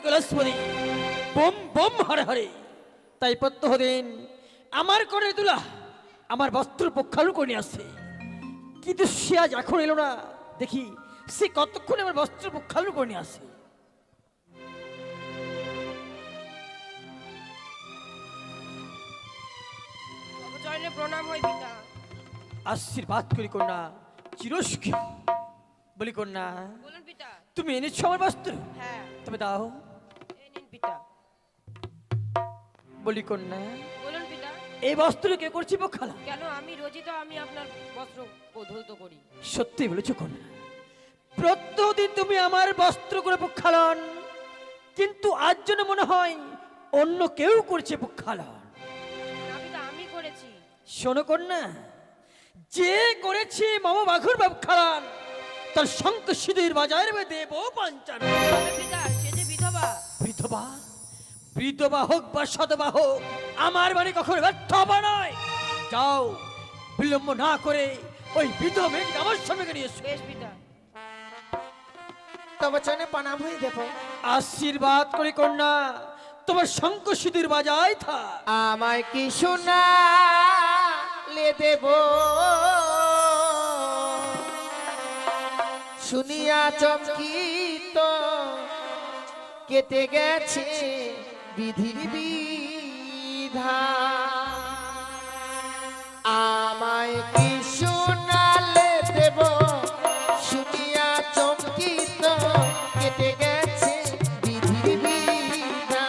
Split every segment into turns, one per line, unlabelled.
Kailashpati bomb bomb Hare Hare. তাই প্রত্যহ দিন আমার করে দুলা আমার বস্ত্র প্রক্ষালন করে নিয়ে আসছে, কিন্তু সে আজ এখন এলো না। দেখি সে কতক্ষণে আমার বস্ত্র প্রক্ষালন করে নিয়ে আসে।
চরণে প্রণাম হয় পিতা।
আশীর্বাদ করি কন্যা, চিরসুখী বলি কন্যা।
বলুন পিতা।
তুমি এনেছো আমার বস্ত্র?
হ্যাঁ।
তবে দাও।
এই নিন পিতা।
বলি কন্যা,
বলুন পিতা।
এই বস্ত্র কে করছি প্রক্ষালন?
কেন, আমি রোজই তো আমি আপনার বস্ত্র ধৌত করি।
সত্যি বলেছো কন্যা, প্রত্যেকদিন তুমি আমার বস্ত্র করে প্রক্ষালন, কিন্তু আজ যেন মনে হয় অন্য কেউ করছে প্রক্ষালন।
না পিতা, আমি করেছি।
শোনো কন্যা, যে করেছে মামা বাঘুর প্রক্ষালন তার শঙ্খ সিঁদুর বাজার দেব পঞ্চান।
তবে পিতা, সে যে বিধবা।
বিধবা? বিধবা হোক বা সধবা হোক, আমার বাড়ি কখনো ব্যর্থ হবা নয়। যাও, বিলম্ব না করে ওই বিধবা মেয়েকে আমার সামনে নিয়ে এসো।
বেশ পিতা।
তবে চরণে প্রণাম হয়ে দেব।
আশীর্বাদ করি কন্যা, তোমার শঙ্খ সিঁদুর বাজায় থাক।
আমায় কি শোনা লে দেব, শুনিয়া চমকিত কেটে গেছে বিধির বিধান। আমায় কি শোনালে দেব, শুনিয়া চমকিত কেটে গেছে বিধির বিধান।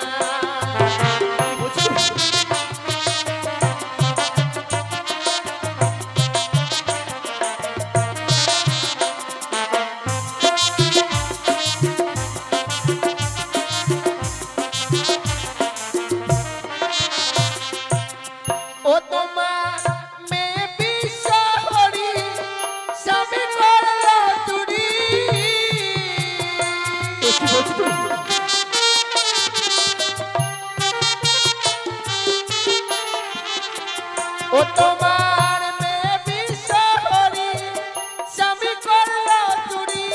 ও তোমার মেয়ে বিশ্বহরি স্বামী করলো চুরি। ও তোমার মেয়ে বিশ্বহরি স্বামী করলো চুরি।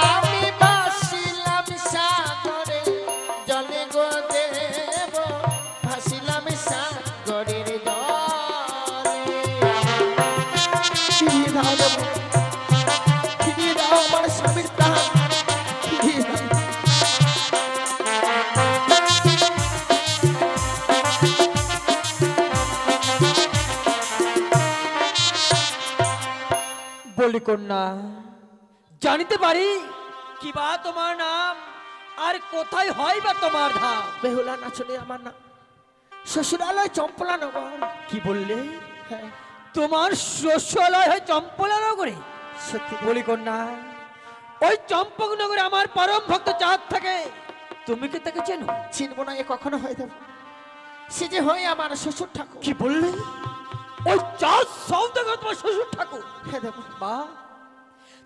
আমি ভাসিলাম সাগরে জলে গো দেব, ভাসিলাম সাগরের জলে। ফিরিয়ে দাও দেব, ফিরিয়ে দাও আমার স্বামীর প্রাণ, ফিরিয়ে দাও।
বলি কন্যা, জানিতে পারি কি বা তোমার নাম আর কোথায় হয় বা তোমার ধাম?
বেহুলা নাচনে আমার নাম, শ্বশুরালয় চম্পলা নগর।
কি বললে?
হ্যাঁ,
তোমার শ্বশুরালয় হয় চম্পলা নগরে?
সত্যি
বলি কন্যা, ওই চম্পক নগরে আমার পরম ভক্ত চাঁদ থাকে, তুমি কি তাকে চেনো?
চিনবো না, এ কখনো হয়ে দেব। সে যে হয় আমার শ্বশুর ঠাকুর।
কি বললে? ওই চাঁদ সৌদাগর তোমার শ্বশুর ঠাকুর?
হ্যাঁ দেব।
বা,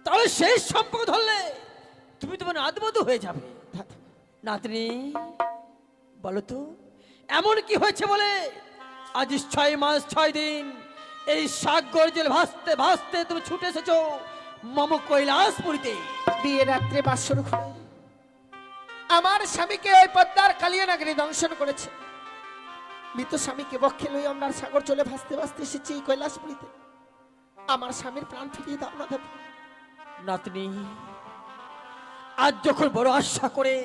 তাহলে সেই সম্পর্ক ধরলে তুমি তোমার নাতবধূ হয়ে যাবে। নাতনি, বলো তো এমন কি হয়েছে বলে আজ 6 মাস 6 দিন এই সাগর জল ভাসতে ভাসতে তুমি ছুটে এসেছো মম কৈলাসপুরীতে?
বিয়ে রাত্রে বাসর ঘরে আমার স্বামীকে ওই পদ্মার কালিয়ানগরী দংশন করেছে। মৃত স্বামীকে বক্ষে লই আমরা সাগর চলে ভাসতে ভাসতে এসেছি এই কৈলাসপুরীতে। আমার স্বামীর প্রাণ ফিরিয়ে দাও না দেব।
নাতনি, আজ যখন বড় আশা করে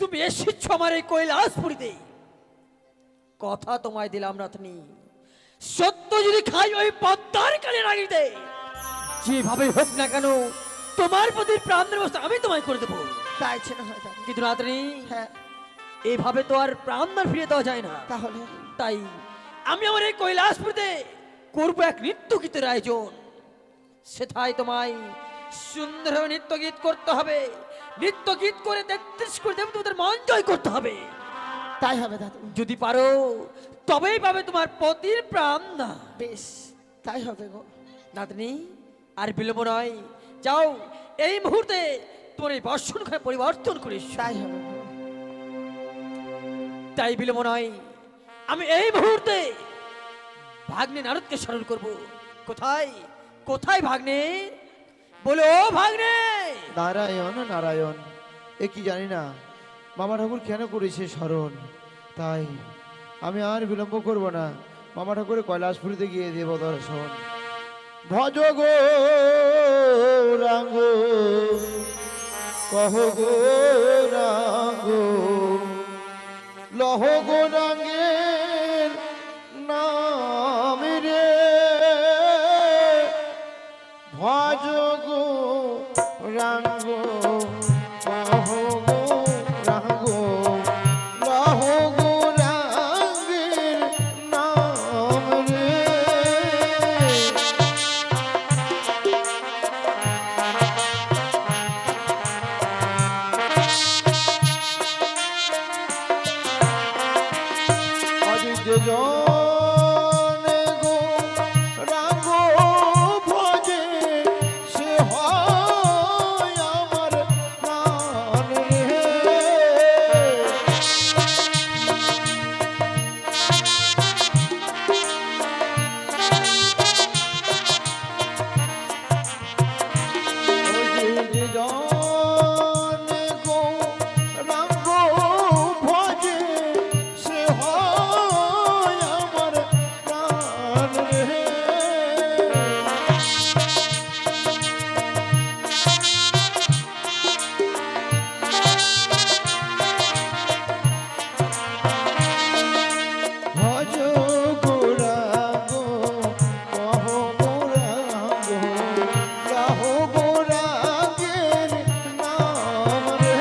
তুমি এসেছো আমার এই কৈলাসপুরীতে, কথা তোমায় দিলাম নাতনি, সত্য যদি খাই ওই পদ্মার কালিয়ানগরীতে, যেভাবে হোক না কেন তোমার প্রতি প্রাণের ব্যবস্থা আমি তোমায় করে দেবো।
তাই ছিল হয়ে যাবে।
কিন্তু নাতনি,
হ্যাঁ,
এইভাবে তো আর প্রাণ ফিরিয়ে দেওয়া যায় না।
তাহলে
তাই আমি আমার এই কৈলাসপুরীতে করবো এক নৃত্য গীতের আয়োজন। সেটাই তোমায় সুন্দরভাবে নৃত্য গীত করতে হবে। নৃত্য গীত করে 33 করে দেব, তোমাদের মন জয় করতে হবে।
তাই হবে দাদু।
যদি পারো তবেই পাবে তোমার পতির প্রাণ না।
বেশ, তাই হবে গো।
নাতনি, আর বিলম্ব নয়, যাও এই মুহূর্তে তোমার এই বর্ষণখানে পরিবর্তন করিস।
তাই হবে গো।
তাই বিলম্ব নয়, আমি এই মুহূর্তে ভাগ্নে নারদকে স্মরণ করব। কোথায় কোথায় ভাগ্নে, বলো ভাগ্নে।
নারায়ণ নারায়ণ, এ কি জানি না মামা ঠাকুর কেন করেছে স্মরণ। তাই আমি আর বিলম্ব করব না, মামা ঠাকুরের কৈলাসপুরীতে গিয়ে দেব দর্শন। ভজ গো রাঙ্গ, কহ গো রাঙ্গ, লহ গো রাঙ্গের নাম রে, ভজ গো রাঙ্গ, কহ গো রাঙ্গ, লহ গো রাঙ্গের নাম রে। অযোধ্যা জনে গো রাঙ্গ ভজে, সে হয় আমার প্রাণ রে। অযোধ্যা জনে গো রাঙ্গ ভজে, সে হয় আমার প্রাণ রে। ভজ গোরা গো, কহ গোরা গো, লাহ গোরা গের নাম রে।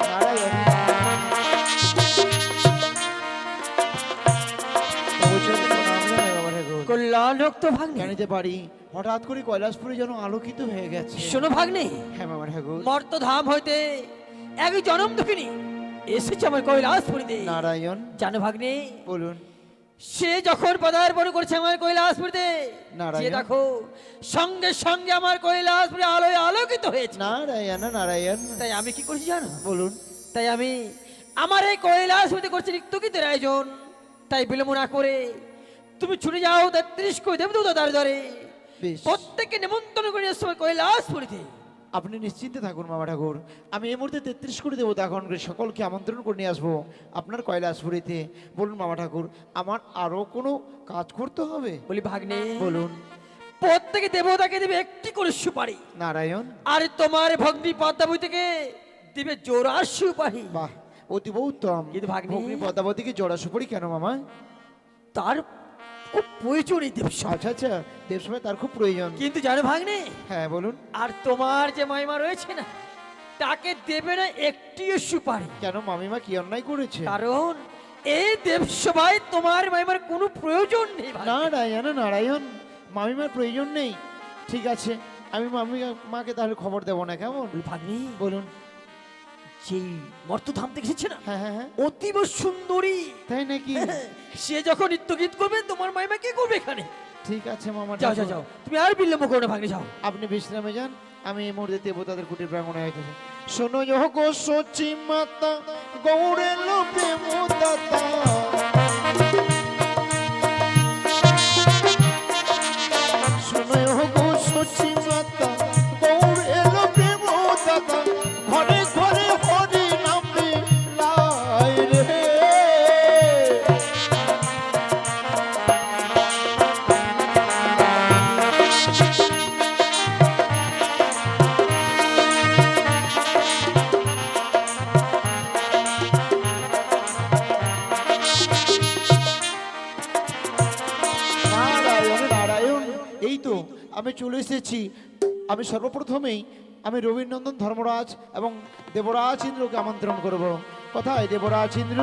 নারায়ণ
কল্যাণক তো ভাগ্নে।
জানিতে পারি হঠাৎ করে কৈলাসপুরে যেন আলোকিত হয়ে গেছে।
শোনো ভাগ্নে,
হ্যাঁ মামা ঠাকুর।
মর্তধাম হইতে এক জনম দুঃখিনী এসেছে আমার কৈলাসপুরীতে।
নারায়ণ
জানো ভাগ্নে,
বলুন।
সে যখন পদার্পণ করছে আমার কৈলাসপুরীতে,
নারায়ণ।
যে দেখো সঙ্গে সঙ্গে আমার কৈলাসপুরে আলোয় আলোকিত হয়েছে।
নারায়ণ নারায়ণ,
তাই আমি কি করছি জানো?
বলুন।
তাই আমি আমার এই কৈলাসপুরীতে করছি নিত্যগীতের আয়োজন। তাই বিলম্ব না করে তুমি ছুটে যাও 33 কোটি দেবদূত দ্বারে দ্বারে,
বেশ,
প্রত্যেককে নিমন্ত্রণ করে এসো আমার কৈলাসপুরীতে।
আপনি নিশ্চিন্তে থাকুন মামা ঠাকুর। আমি এই মুহূর্তে 33 কোটি দেবতা এখন করে সকলকে আমন্ত্রণ করে নিয়ে আসবো আপনার কৈলাসপুরীতে। বলুন মামা ঠাকুর, আমার আরো কোনো কাজ করতে হবে?
বলি ভাগ্নে,
বলুন।
প্রত্যেকে দেবতাকে দেবে একটি করে সুপারি,
নারায়ণ,
আর তোমার ভগ্নি পদ্মাবতী থেকে দিবে জোড়া সুপারি।
বাহ, অতীব উত্তম।
কিন্তু ভাগ্নে,
ভগ্নী পদ্মাবতীকে জোড়া সুপারি কেন মামা?
তার খুব প্রয়োজনই দেবসভা।
আচ্ছা আচ্ছা, দেবসভায় তার খুব প্রয়োজন।
কিন্তু জানো ভাগ্নে,
হ্যাঁ বলুন।
আর তোমার যে মাইমা রয়েছে না, তাকে দেবে না একটিও সুপারি।
কেন মামিমা কি অন্যায় করেছে?
কারণ এই দেবসভায় তোমার মাইমার কোনো প্রয়োজন নেই ভাগ্নে।
নারায়ণ নারায়ণ, মামিমার প্রয়োজন নেই। ঠিক আছে, আমি মাকে তাহলে খবর দেবো না, কেমন?
বলি ভাগ্নে,
বলুন।
যেই মর্তধাম থেকে এসেছে না,
হ্যাঁ হ্যাঁ হ্যাঁ,
অতীব সুন্দরী,
তাই নাকি?
সে যখন নৃত্য গীত করবে তোমার মাইমা কি করবে এখানে?
ঠিক আছে মামা
যাও
ঠাকুর।
যাও যাও, তুমি আর বিলম্ব করো না ভাগ্নে, যাও।
আপনি বিশ্রামে যান, আমি এই মুহূর্তে দেবতাদের কুটির প্রাঙ্গণে আইতেছি। শোনো গো সচি মাতা গৌরে লোপে মোদাতা, শোনো গো সচি মাতা গৌরে লোপে মোদাতা, ঘরে ঘরে হরি নামে লাই রে। নারায়ণ নারায়ণ, এই তো আমি চলে এসেছি। আমি সর্বপ্রথমেই আমি রবীন্দ্রনন্দন ধর্মরাজ এবং দেবরাজ ইন্দ্রকে আমন্ত্রণ করব। কোথায় দেবরাজ ইন্দ্র?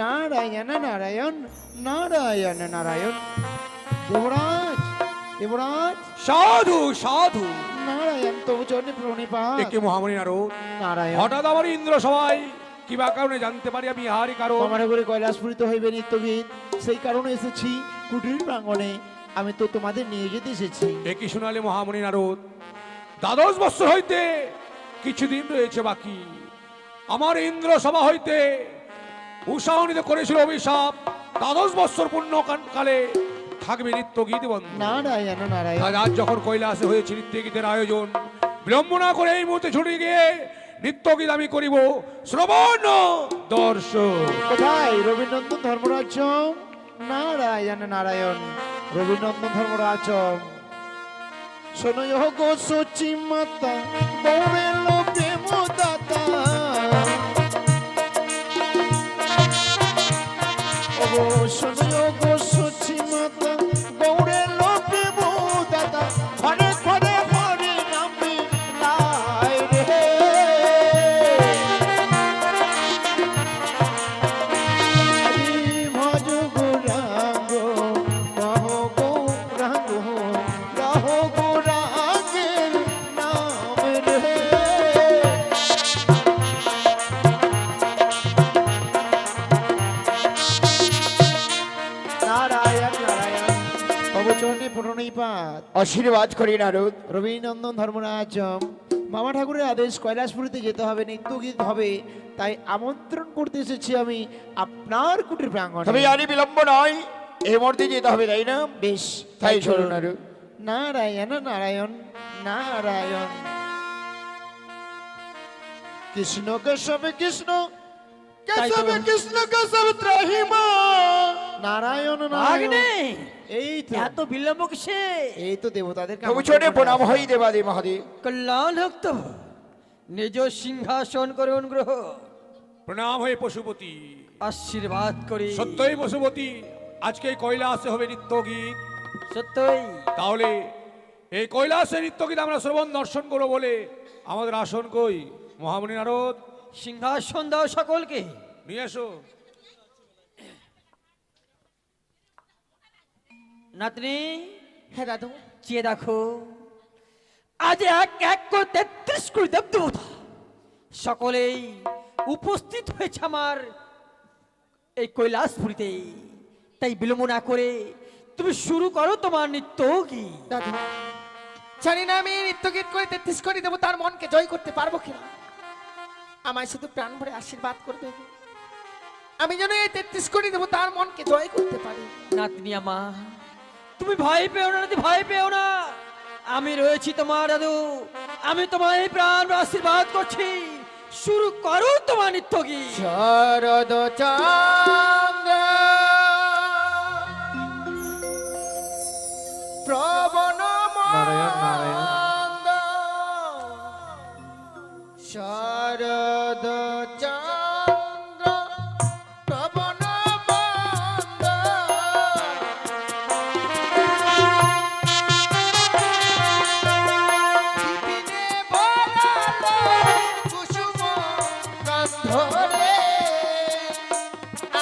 নারায়ণ নারায়ণ, নারায়ণ নারায়ণ। দেবরাজ, দেবরাজ,
সাধু সাধু,
নারায়ণ তবু চরণে প্রণিপাত।
একে মহামণি নারদ,
নারায়ণ।
হঠাৎ আমার ইন্দ্র সবাই কিবা কারণে জানতে পারি আমি ইহারই কারণ।
আমার করে কৈলাসপুরিত হইবে নিত্যগীত, সেই কারণে এসেছি কুটির প্রাঙ্গণে। আমি তো তোমাদের নিয়ে যেতে এসেছি।
একই শোনালে মহামণি নারদ, 12 বৎসর হইতে কিছুদিন রয়েছে বাকি। আমার ইন্দ্র সভা হইতে উষাহনিতে করেছিল অভিশাপ, 12 বৎসর পূর্ণ কালে থাকবে নৃত্য গীত বন্ধ।
নারায়ণ নারায়ণ।
আর আজ যখন কৈলাসে হয়েছে নৃত্য গীতের আয়োজন, বিলম্ব না করে এই মুহূর্তে ছুটে গিয়ে নৃত্য গীত আমি করিব শ্রবণ দর্শন।
কোথায় রবীন্দ্রনন্দন ধর্মরাজ? নারায়ণ নারায়ণ। রবীন্দ্রনন্দন ধর্মরাজ শোনো গো সচি মাতা বৌরে লোকে মোদাতা, ও গো শোনো গো সচি মাতা বৌরে লোকে মোদাতা, ঘরে ঘরে হরে নামে লাই রে। ভজ গৌরাঙ্গ কহ গৌরাঙ্গ কহ গৌরাঙ্গের নাম রে। নারায়ণ নারায়ণ। অবচরণে প্রণিপাত
আশীর্বাদ করি নারদ।
রবীন্দ্রনন্দন ধর্মরাজ, মামা ঠাকুরের আদেশ কৈলাসপুরীতে যেতে হবে, নৃত্য গীত হবে, তাই আমন্ত্রণ করতে এসেছি আমি আপনার কুটির প্রাঙ্গণে।
তবে আরে বিলম্ব নয়, এই মুহূর্তে যেতে হবে, তাই না?
বেশ,
তাই চলো
চলুন।
নারদ।
নারায়ণ নারায়ণ নারায়ণ। কৃষ্ণ কেশব কৃষ্ণ কেশব কৃষ্ণ কেশব ত্রাহিমা। নারায়ণ নারায়ণ।
আগ্নে
এই তো,
এত বিলম্ব কিসে?
এই তো দেবতাদের
তবু ছোটে প্রণাম হই দেবাদে মহাদেব।
কল্যাণ ভক্ত নিজ সিংহাসন করে অনুগ্রহ
প্রণাম হয়ে পশুপতি।
আশীর্বাদ করি।
সত্যই পশুপতি, আজকে এই কৈলাসে হবে নৃত্য গীত।
সত্যই
তাহলে এই কৈলাসে নৃত্য গীত আমরা শ্রবণ দর্শন করবো বলে আমাদের আসন কই? মহামুনি নারদ,
সিংহাসন দাও সকলকে।
নিয়ে এসো।
নাতনি
হ্যাঁ দাদু।
চেয়ে দেখো, আজ এক এক করে 33 কোটি দেবদেবতা সকলেই উপস্থিত হয়েছে আমার এই কৈলাসপুরীতে। তাই বিলম্ব না করে তুমি শুরু করো তোমার নৃত্য গীত।
দাদু, জানি না আমি নৃত্য গীত করে 33 কোটি দেবো তার মনকে জয় করতে পারবো কিনা। আমায় শুধু প্রাণ ভরে আশীর্বাদ করবে, আমি যেন এই 33 কোটি দেবো তার মনকে জয় করতে পারি।
নাতনি আমার, তুমি ভয় পেও না, নাতি ভয় পেও না, আমি রয়েছি তোমার দাদু। আমি তোমার এই প্রাণ আশীর্বাদ করছি। শুরু করো তোমার নৃত্য গীত।
শরদ চন্দ্র প্রবণ
নারায়ণ নারায়ণ।
শরদ চন্দ্র প্রবণ মন্দ, বিপিনে বলালো কুসুম গন্ধরে।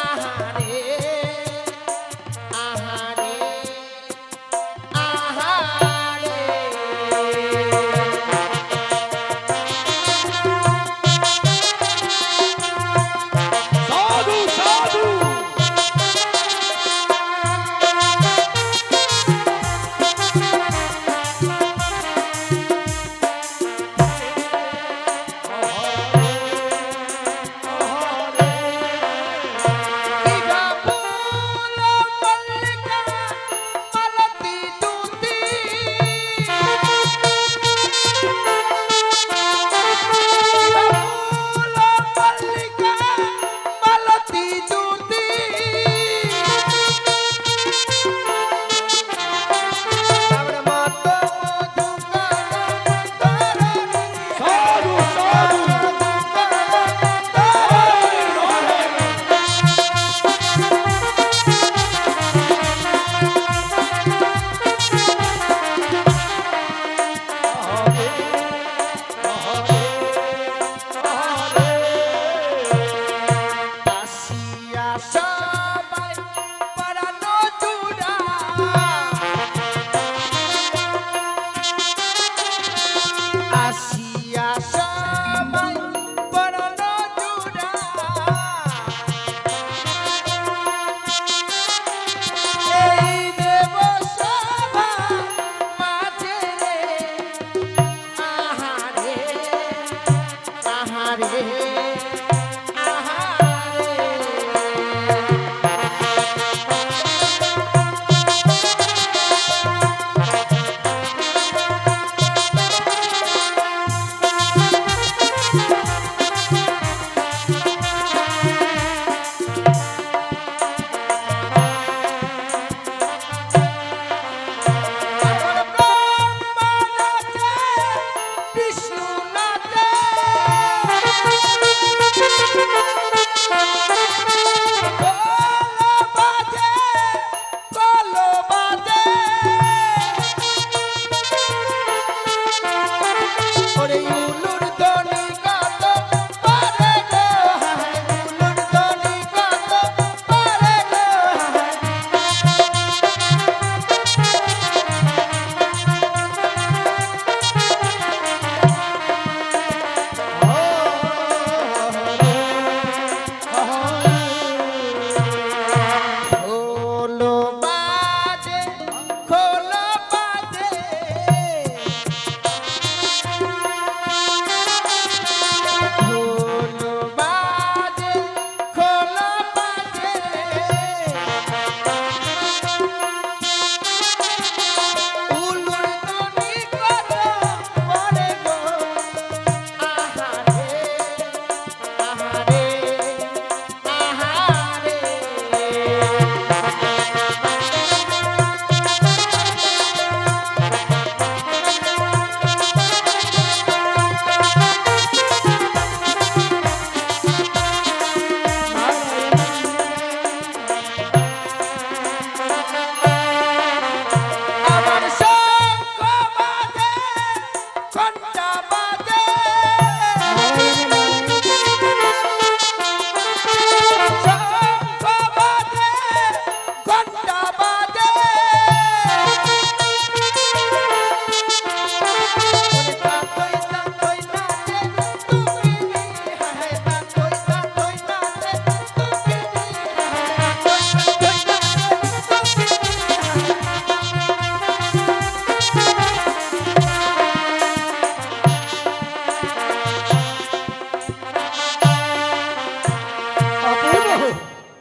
আহারে আহারে আহারে।
সাধু সাধু।
ইগা ফুল মল্লিকা মালতী দুতি, ইগা ফুল মল্লিকা মালতী দুতি, আমার মত
সাধু সাধু।
আসিয়া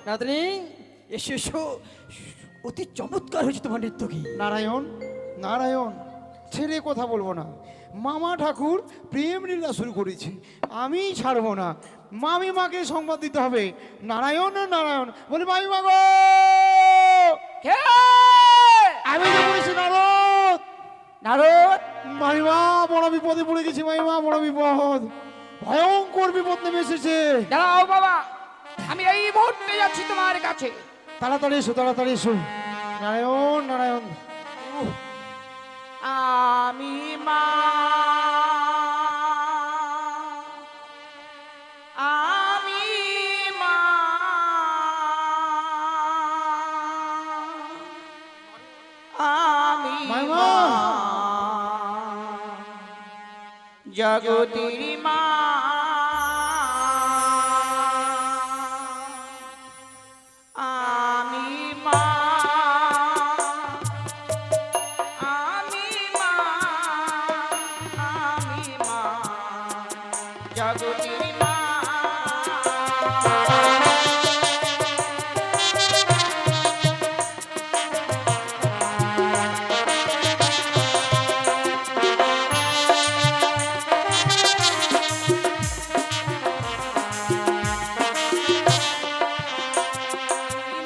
নাতনি এসো এসো, অতি চমৎকার হয়েছে তোমার নৃত্য কি।
নারায়ণ নারায়ণ, ছেড়ে কথা বলবো না। মামা ঠাকুর প্রেম লীলা শুরু করেছে, আমি ছাড়বো না। মামিমাকে সংবাদ দিতে হবে। নারায়ণ নারায়ণ বলি, মামিমা গো, আমি তো বলেছি নারদ।
নারদ,
মামিমা বড় বিপদে পড়ে গেছি, মামিমা বড় বিপদ, ভয়ঙ্কর বিপদ নেমে এসেছে।
দাঁড়াও বাবা, আমি এই মুহূর্তে যাচ্ছি তোমার কাছে।
তাড়াতাড়ি এসো, তাড়াতাড়ি এসো। নারায়ণ নারায়ণ।
আমি মা, আমি মা, আমি
মাইমা।
মা, জগতের মা, আমি মা, আমি মা, আমি মা, জগতের মা।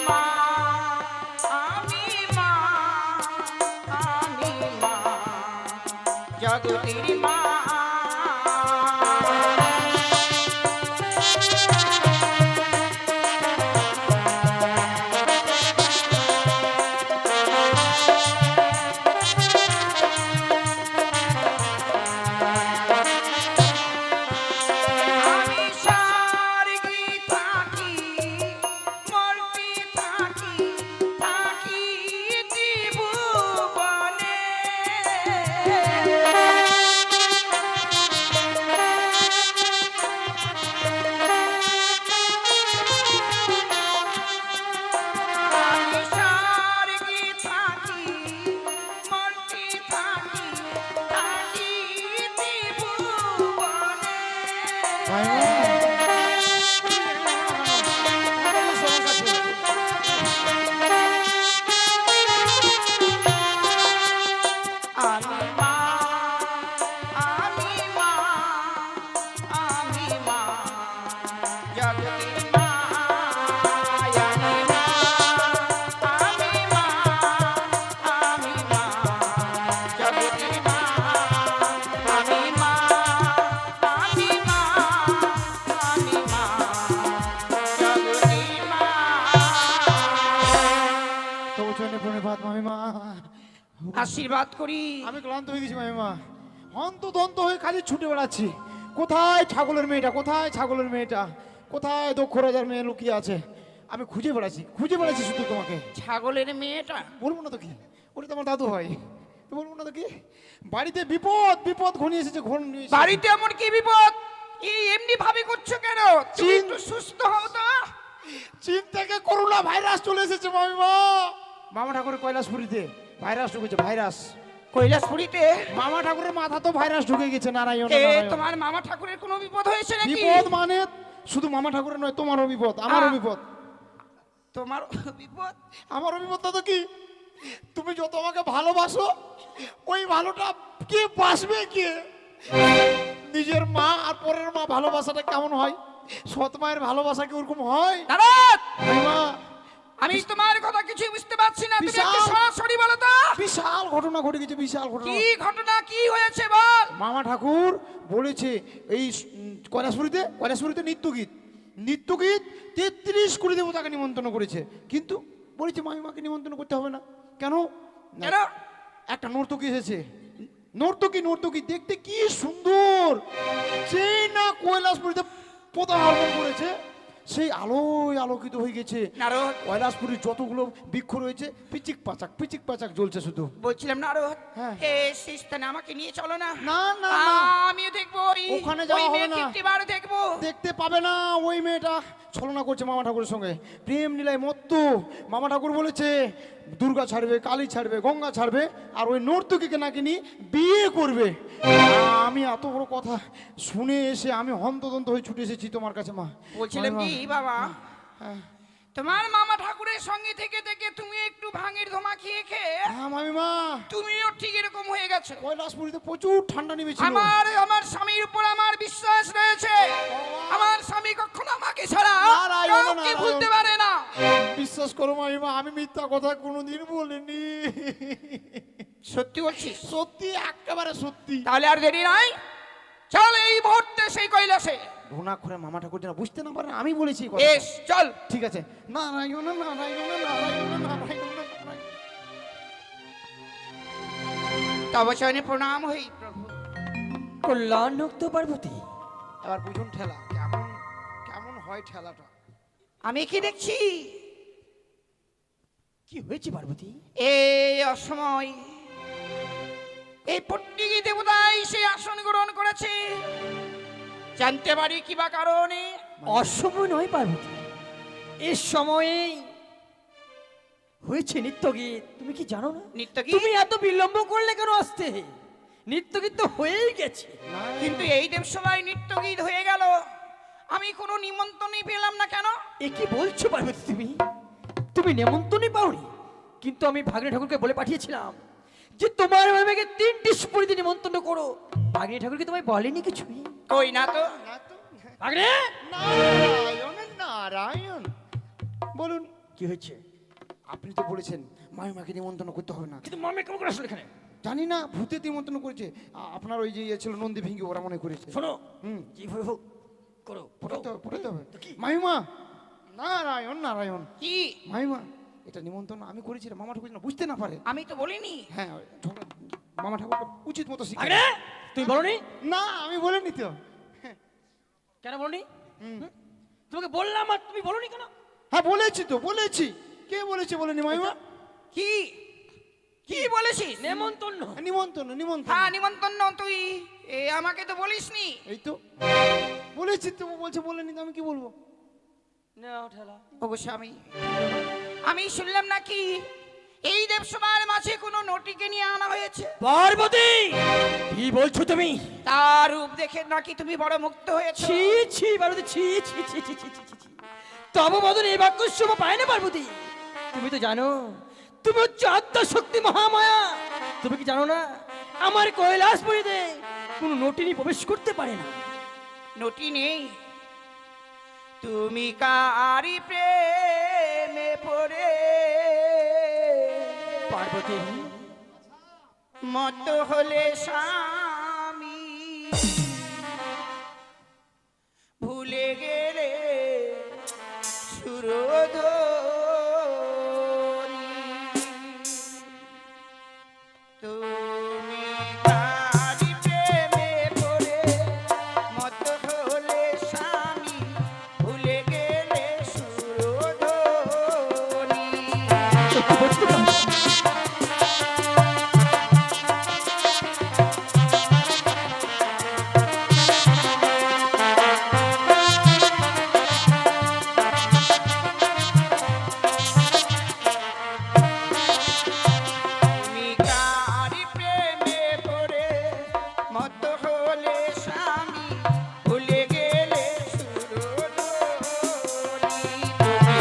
মা, আমি মা, আমি মা, জগতের মা। আমি স্বর্গে থাকি, মর্তে থাকি, থাকি ত্রিভুবনে। আমি স্বর্গে থাকি, মর্তে থাকি, থাকি ত্রিভুবনে। আমি মা, আমি মা, আমি মা, জগতের মা। আমি মা, আমি মা, আমি মা, জগতের মা। আমি মা, আমি মা, আমি মা, জগতের মা।
তবু চলে প্রণিপাত মামিমা।
আশীর্বাদ করি।
আমি ক্লান্ত হয়ে গেছি মামিমা, হন্তদন্ত হয়ে খালি ছুটে বেড়াচ্ছি। কোথায় ছাগলের মেয়েটা, কোথায় ছাগলের মেয়েটা, কোথায় দক্ষ রাজার মেয়ে লুকিয়ে আছে? আমি খুঁজে বেড়াচ্ছি, খুঁজে বেড়াচ্ছি শুধু তোমাকে।
ছাগলের মেয়েটা
বলবো না তো কি, ওটা তো আমার দাদু হয়। বলবো না তো কি, বাড়িতে বিপদ বিপদ ঘনিয়ে এসেছে,
বাড়িতে এমন কি বিপদ? এই এমনি ভাবে করছো কেন? তুমি একটু সুস্থ হও তো।
চীন থেকে করোনা ভাইরাস চলে এসেছে মামিমা। মামা ঠাকুরের কৈলাসপুরীতে ভাইরাস ঢুকেছে, ভাইরাস।
কৈলাসপুরীতে
মামা ঠাকুরের মাথা তো ভাইরাস ঢুকে গেছে। নারায়ণ
এ,
নারায়ণ।
তোমার মামা ঠাকুরের কোনো বিপদ হয়েছে নাকি?
বিপদ মানে শুধু মামা ঠাকুরের নয়, তোমারও বিপদ, আমারও বিপদ।
তোমার বিপদ?
আমারও বিপদটা তো কি, তুমি যত আমাকে ভালোবাসো, ওই ভালোটা কে বাসবে কে? নিজের মা আর পরের মা ভালোবাসাটা কেমন হয়? সৎ মায়ের ভালোবাসা কি ওরকম হয়?
নারদ,
মা,
আমি তোমার কথা কিছু বুঝতে পারছি না। তুমি একটু
বিশাল-
সরাসরি বলো তো,
বিশাল ঘটনা ঘটে গেছে, বিশাল ঘটনা।
কি ঘটনা, কি হয়েছে বল।
মামা ঠাকুর বলেছে এই কৈলাসপুরীতে নৃত্যগীত 33 কোটি দেবতাকে নিমন্ত্রণ করেছে, কিন্তু বলেছে মামিমাকে নিমন্ত্রণ করতে হবে না। কেন?
কেন?
একটা নর্তকী এসেছে, নর্তকী দেখতে কি সুন্দর, সেই না কৈলাসপুরীতে পদার্পণ করেছে, সেই আলোয় আলোকিত হয়ে গেছে।
নারদ,
কৈলাসপুরীর যতগুলো বৃক্ষ রয়েছে পিচিক পাচাক জ্বলছে শুধু।
বলছিলাম নারদ,
হ্যাঁ।
সেই স্থানে আমাকে নিয়ে চলো না।
না, না, না।
আমিও দেখবো
ওখানে যাওয়া হবে না।
একটিবার দেখবো।
দেখতে পাবে না, ওই মেয়েটা ছলনা করছে মামা ঠাকুরের সঙ্গে, প্রেম লীলায় মত্ত। মামা ঠাকুর বলেছে দুর্গা ছাড়বে, কালী ছাড়বে, গঙ্গা ছাড়বে, আর ওই নর্তকীকে নাকি নিয়ে বিয়ে করবে। আমি এত বড় কথা শুনে এসে আমি হন্তদন্ত হয়ে ছুটে এসেছি তোমার কাছে মা।
বলছিলাম কি বাবা,
তোমার মামা ঠাকুরের সঙ্গে থেকে থেকে তুমি একটু ভাঙের ধোমা খেয়ে খেয়ে
হ্যাঁ মামিমা,
তুমিও ঠিক এরকম হয়ে গেছো।
কৈলাসপুরীতে প্রচুর ঠান্ডা নেমেছিল।
আমার স্বামীর উপর আমার বিশ্বাস রয়েছে। আমার স্বামী কখনো আমাকে ছাড়া
নারায়ণ,
কাউকে
নারায়ণ।
ভুলতে পারে না।
বিশ্বাস করো মামিমা, আমি মিথ্যা কথা কোনোদিন বলিনি।
সত্যি বলছিস?
সত্যি, একেবারে সত্যি।
তাহলে আর দেরি নাই, চল এই মুহূর্তে সেই কৈলাসে।
ঘুণা করে মামা ঠাকুর যেন বুঝতে না পারে আমি বলেছি এই কথা।
বেশ চল।
ঠিক আছে। নারায়ণ নারায়ণ নারায়ণ নারায়ণ নারায়ণ।
তব চরণে প্রণাম হই প্রভু।
কল্যাণ হোক তো পার্বতী।
এবার বুঝুন ঠেলা কেমন কেমন হয় ঠেলাটা।
আমি কি দেখছি?
কি হয়েছে পার্বতী?
এই অসময় এই পট্টিগি দেবতাই সেই আসন গ্রহণ করেছে। জানতে পারি কি বা কারণে?
অসময় নয় পার্বতী, এ সময়েই হয়েছে নিত্যগীত। তুমি কি জানো না?
নিত্যগীত?
তুমি এত বিলম্ব করলে কেন আসতে? নিত্যগীত তো হয়েই গেছে।
কিন্তু এই দেবসভায় নৃত্য গীত হয়ে গেল, আমি কোনো নিমন্ত্রণই পেলাম না কেন?
এ কি বলছো পার্বতী? তুমি নেমন্তন্নই পাওনি? কিন্তু আমি ভাগ্নে ঠাকুরকে বলে পাঠিয়েছিলাম যে তোমার মামাকে 3টি সুপুরিতে নিমন্ত্রণ করো। ভাগ্নে ঠাকুরকে তোমায় বলেনি কিছুই?
কই না তো।
ভাগ্নে,
নারায়ণ নারায়ণ। বলুন
কি হয়েছে?
আপনি তো বলেছেন মামিমাকে নিমন্ত্রণ করতে হবে না।
কিন্তু মামা কেমন করে আসলো এখানে?
জানি না, ভূতে নিমন্ত্রণ করেছে। আপনার ওই যে ইয়ে ছিল নন্দী ভিঙ্গি, ওরা মনে করেছে।
শোনো,
হুম,
যেভাবে হোক করো,
পড়াতে হবে পড়াতে হবে।
তো কি?
মামিমা, নারায়ণ নারায়ণ।
কি?
মামিমা, এটা নিমন্ত্রণ আমি করেছিলাম, মামা ঠাকুর যেন বুঝতে না পারে।
আমি তো বলিনি।
হ্যাঁ, মামা ঠাকুরকে উচিত মতো শিখে।
ভাগ্নে, তুমি বলনি?
না, আমি বলিনি তো।
কেন বলনি? তোমাকে বললাম আর তুমি বলনি কেন?
হ্যাঁ বলেছি তো, বলেছি। কে বলেছে বলেনি মামিমা?
কি কি বলেছিস?
নেমন্তন্ন।
নিমন্ত্রণ নিমন্ত্রণ।
হ্যাঁ নিমন্ত্রণ তুই আমাকে তো বলিসনি।
এই তো বলেছি তো, বলছে বলেনি তো, আমি কি বলবো?
নাও ঠেলা।
অবশ্য আমি শুনলাম নাকি এই দেবসভার মাঝে কোনো নটিকে নিয়ে আনা হয়েছে।
পার্বতী, কি বলছো তুমি?
তার রূপ দেখে নাকি তুমি বড় মুক্ত হয়েছে।
ছি ছি পার্বতী, ছি ছি ছি ছি ছি ছি ছি। তব বদন এই বাক্য শোভা পায় না পার্বতী। তুমি তো জানো তুমি হচ্ছে আত্মা শক্তি মহামায়া। তুমি কি জানো না আমার কৈলাসপুরীতে কোনো নটিনী প্রবেশ করতে পারে না?
নটি নেই? তুমি কারি প্রেমে পড়ে
পার্বতী,
মত হলে স্বামী ভুলে গেলে সুরধনী। তুমি কারি প্রেমে পড়ে মত হলে স্বামী ভুলে গেলে সুরধনী।
সত্যি বলছো তো?
তুমি কারি প্রেমে পড়ে মত হলে স্বামী ভুলে গেলে সুরধনী। তুমি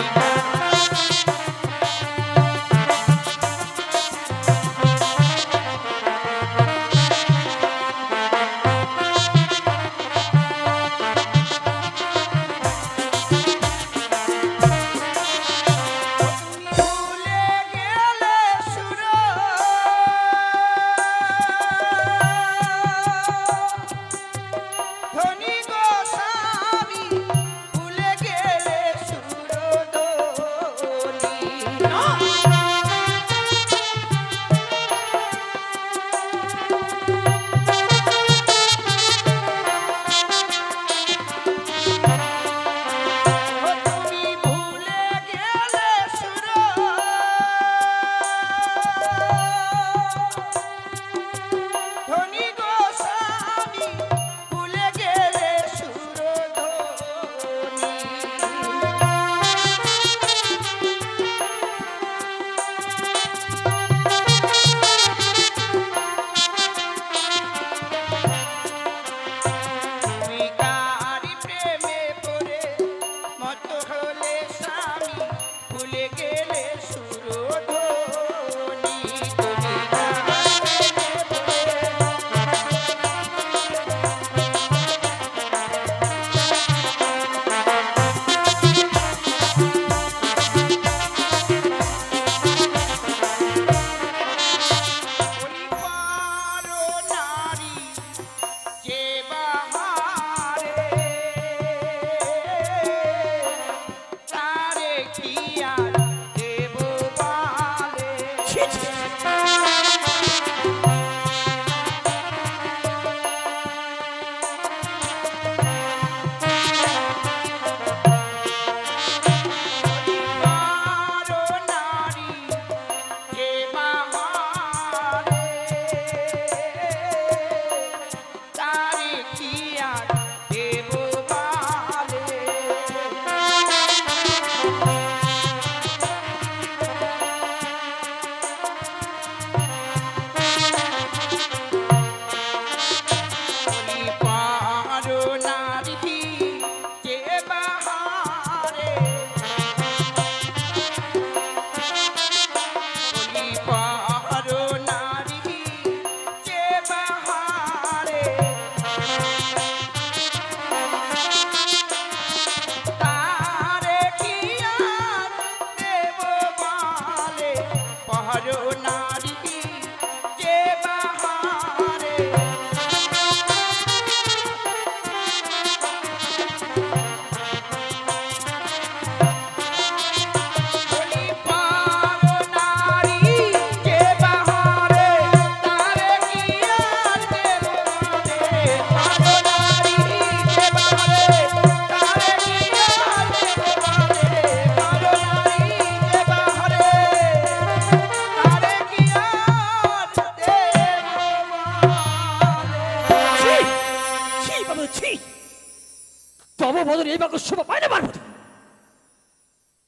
তোমাদের এই বাক্য শোভা পায় না পার্বতী।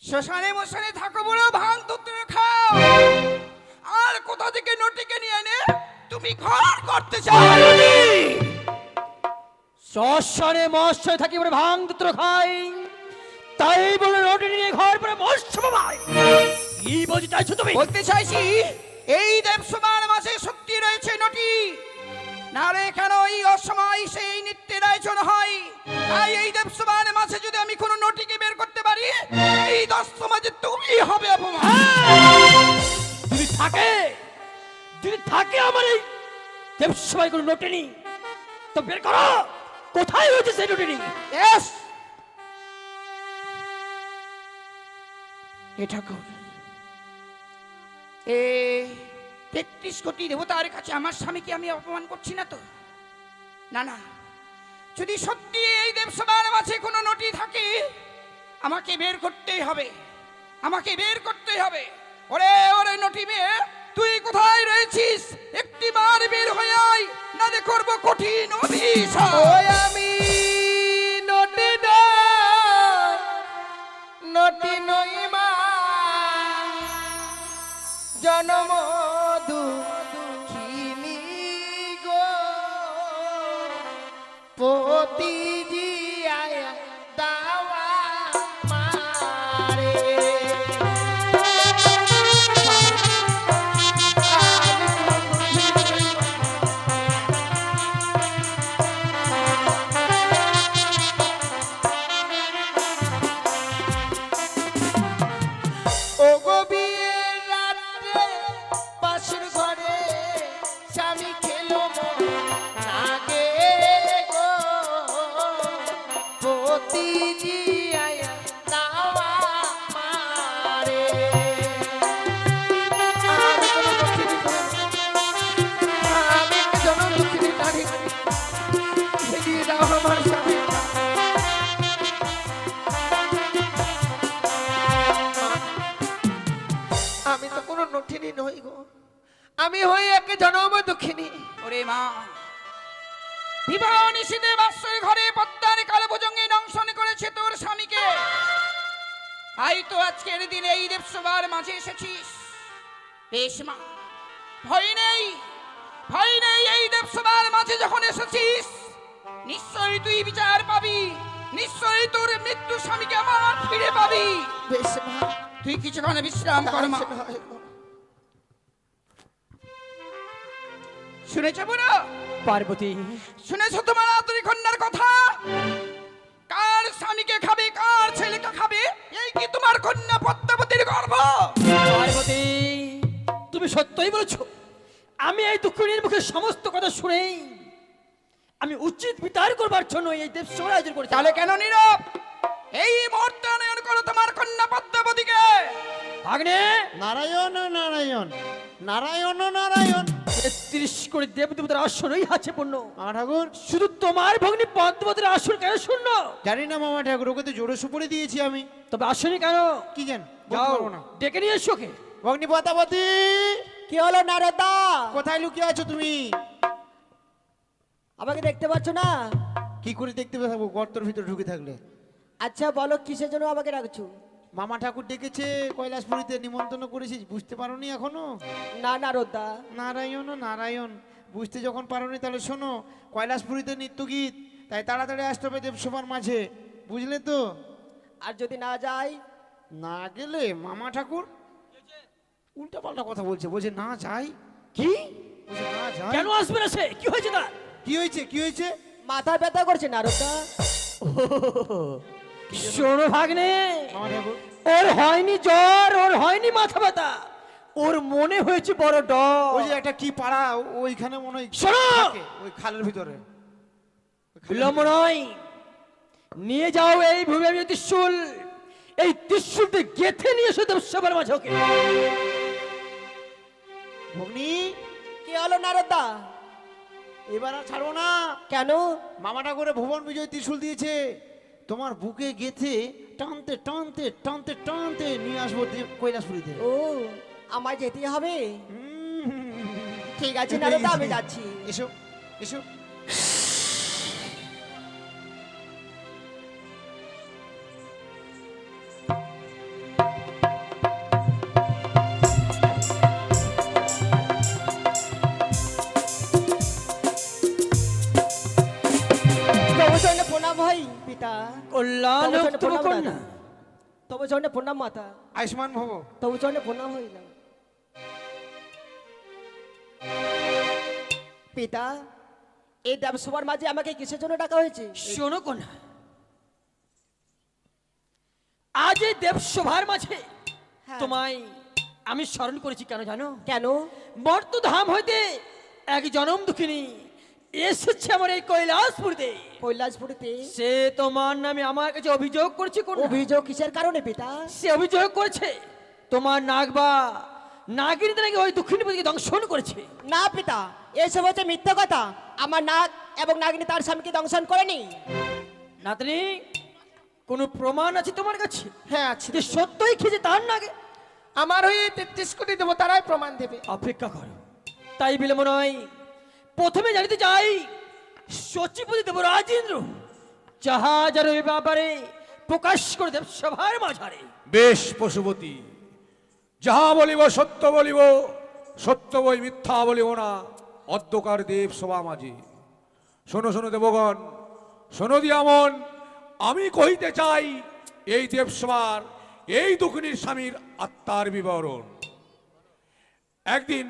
শ্মশানে মশানে থাকো বড় ভাঙ তুত্রে খাও, আর কোথা থেকে নটিকে নিয়ে এনে তুমি ঘর করতে চাও?
শ্মশানে মৎস্য থাকি বলে ভাঙ দুত্র খাই, তাই বলে রোটি নিয়ে ঘর পরে মৎস্য পাই। কি বলতে চাইছো তুমি?
বলতে চাইছি এই দেবসভার মাঝে সত্যি রয়েছে নটি, না রে কেন এই অসময় সেই নৃত্যের আয়োজন হয়। তাই এই দেবসভার মাঝে যদি আমি কোনো নটিকে বের করতে পারি, এই 10 সমাজে তুমি হবে অপমান।
যদি থাকে আমার এই দেবসভায় কোনো নোটেনি, তো বের করো কোথায় রয়েছে সেই নোটেনি।
Yes! এ ঠাকুর, 33 কোটি দেবতার কাছে আমার স্বামীকে আমি অপমান করছি না তো? না না, যদি সত্যি এই দেবসভার মাঝে কোনো নটি থাকে, আমাকে বের করতেই হবে, আমাকে বের করতেই হবে। ওরে ওরে নটি মেয়ে, তুই কোথায় রয়েছিস? একটি বার বের হয়ে আয়, না দে করবো কঠিন অভিশাপ।
ওই আমি নটি নই, নটি নই মা, জনম দুঃখিনী গো, পতি জিয়া দাওয়া মারে। ও গো বিয়ের রাত্রে পাশের ঘরে স্বামী খেলো নাগে গো, পতি জিয়া দাওয়া মারে। আমি কোনো দুঃখিনী নই, আমি একটা জনম দুঃখিনী নারী, ফিরিয়ে দাও আমার স্বামী। আমি তো কোনো নঠিনী নই গো, আমি হই এক জনম দুঃখিনী।
ওরে মা, বিবাহ নিষিদ্ধে বাসর ঘরে পদ্মার কালো ভুজঙ্গে দংশন করেছে তোর স্বামীকে। তাই তো আজকের দিনে এই দেবসভার মাঝে এসেছিস। বেশ মা, ভয় নেই, ভয় নেই। এই দেবসভার মাঝে যখন এসেছিস, নিশ্চয়ই তুই বিচার পাবি, নিশ্চয়ই তোর মৃত্যু স্বামীকে আবার ফিরে পাবি।
বেশ মা,
তুই কিছুক্ষণ বিশ্রাম কর মা।
তাই হয় গো।
শুনেছ বুড়ো?
পার্বতী,
শুনেছ তোমার আদরি কন্যার কথা? কার স্বামীকে খাবে, কার ছেলেকে খাবে, এই কি তোমার কন্যা পদ্মাবতীর গর্ভ?
পার্বতী, তুমি সত্যই বলেছ। আমি এই দুঃখিনীর মুখে সমস্ত কথা শুনেই আমি উচিত বিচার করবার জন্য এই দেবসভার আয়োজন করেছি।
তাহলে কেন নীরব? এই মুহূর্তে আনয়ন করো তোমার কন্যা পদ্মাবতীকে।
ভাগ্নে,
নারায়ণ নারায়ণ নারায়ণ নারায়ণ।
33 কোটি দেবদেবতার আসনই আছে পূর্ণ,
মামা ঠাকুর,
শুধু তোমার ভগ্নী পদ্মাবতীর আসন কেন শূন্য?
জানি না মামা ঠাকুর, ওকে তো জোরে সুপরে দিয়েছি আমি।
তবে আসনই কেন?
কি জান, বলতে
যাও
পারবো না।
ডেকে নিয়ে এসো ওকে।
ভগ্নী পদ্মাবতী,
কি হলো নারদা?
কোথায় লুকিয়ে আছো তুমি?
আমাকে দেখতে পাচ্ছ না?
কি করে দেখতে পাবো গর্তের ভিতরে ঢুকে থাকলে?
আচ্ছা বলো কিসের জন্য আমাকে রাখছো?
মামা ঠাকুর ডেকেছে, কৈলাসপুরীতে নিমন্ত্রণ করেছিস, বুঝতে পারোনি এখনো?
না নারদা,
নারায়ণ নারায়ণ, বুঝতে যখন পারোনি তাহলে শোনো, কৈলাসপুরীতে নৃত্য গীত, তাই তাড়াতাড়ি আসতে হবে দেবসভার মাঝে, বুঝলে তো?
আর যদি না যাই?
না গেলে মামা ঠাকুর উল্টা পাল্টা কথা বলছে, বলছে না যাই।
কি?
বলছে না যাই।
কেন আসবে না সে? কি হয়েছে তার?
কি হয়েছে, কি হয়েছে?
মাথা ব্যথা করছে নারদা।
শোনো ভাগ্নে,
মামা ঠাকুর,
ওর হয়নি জ্বর, ওর হয়নি মাথা ব্যথা, ওর মনে হয়েছে বড় ডর।
ওই যে একটা কি পাড়া, ওইখানে মনে হয়
শোনো!
থাকে, ওই খালের ভিতরে।
বিলম্ব নয়, নিয়ে যাও এই ভূমি ত্রিশূল, এই ত্রিশূলতে গেথে নিয়ে এসো দেবসভার মাঝে ওকে।
ভগ্নী,
কি হলো নারদা?
এবার আর ছাড়বো না।
কেন?
মামা ঠাকুরে ভুবন বিজয় ত্রিশূল দিয়েছে, তোমার বুকে গেথে টানতে টানতে টানতে টানতে নিয়ে আসবো কৈলাসপুরীতে।
ও, আমায় যেতে হবে?
হুম।
ঠিক আছে নারদা, আমি যাচ্ছি।
এসো এসো।
পিতা
কল্যাণ
তবে
হোক
চরণে
তোমার
প্রণাম
কন্যা।
দাদা। তবে চরণে প্রণাম মাতা,
আয়ুষ্মান ভব।
তবে চরণে প্রণাম হইল। পিতা, এই দেবসভার মাঝে আমাকে কিসের জন্য ডাকা হয়েছে?
শোনো কন্যা, আজ এই দেবসভার মাঝে
হ্যাঁ।
তোমায় আমি স্মরণ করেছি কেন জানো?
কেন?
মর্তধাম হইতে এক জনম দুঃখিনী এসেছে আমার এই কৈলাসপুরীতে।
কৈলাসপুরীতে
সে তোমার নামে আমার কাছে অভিযোগ করছে কন্যা।
অভিযোগ কিসের কারণে পিতা?
সে অভিযোগ করেছে তোমার নাগবা নাগিনীতে নাকি ওই দুঃখিনীপতিকে দংশন করেছে।
না পিতা, এসব হচ্ছে মিথ্যা কথা। আমার নাগ এবং নাগিনী তার স্বামীকে দংশন করেনি।
নাতনি, কোনো প্রমাণ আছে তোমার কাছে
হ্যাঁ আছে।
যে সত্যই খেয়েছে তার নাগে?
আমার হয়ে 33 কোটি দেবতারাই প্রমাণ দেবে।
অপেক্ষা করো, তাই বিলম্ব নয়। প্রথমে জানিতে চাই সচিপতি দেব রাজেন্দ্র জাহাজের ওই ব্যাপারে প্রকাশ করে দেব সভার মাঝারে।
বেশ পশুপতি, যাহা বলিব সত্য বলিব, সত্য বই মিথ্যা বলিব না অধ্যকার দেব সভা মাঝে। শোনো শোনো দেবগণ, শোনো দিয়ামন, আমি কহিতে চাই এই দেবসভার এই দুঃখিনীর স্বামীর আত্মার বিবরণ। একদিন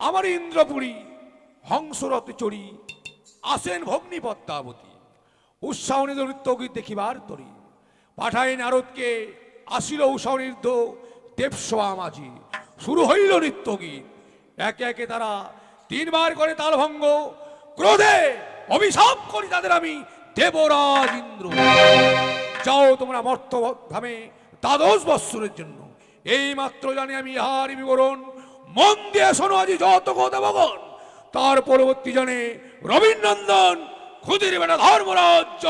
আমার ইন্দ্রপুরী হংসরথ চড়ি আসেন ভগ্নী পদ্মাবতী, উৎসাহনিত নৃত্যগীত দেখিবার তরি। পাঠাই নারদকে, আসিল উৎসাহনির্দ দেবসভা মাঝি। শুরু হইল নৃত্যগীত, একে একে তারা 3 বার করে তালভঙ্গ। ক্রোধে অভিশাপ করি তাদের আমি দেবরাজ ইন্দ্র। যাও তোমরা মর্তধামে 12 বৎসরের জন্য। এই মাত্র জানি আমি ইহার বিবরণ, মন দিয়ে শোনো আজি যত দেবগণ। তার পরবর্তী জানে রবীন্দ্রনন্দন ক্ষুদির বেটা ধর্মরাজ্য।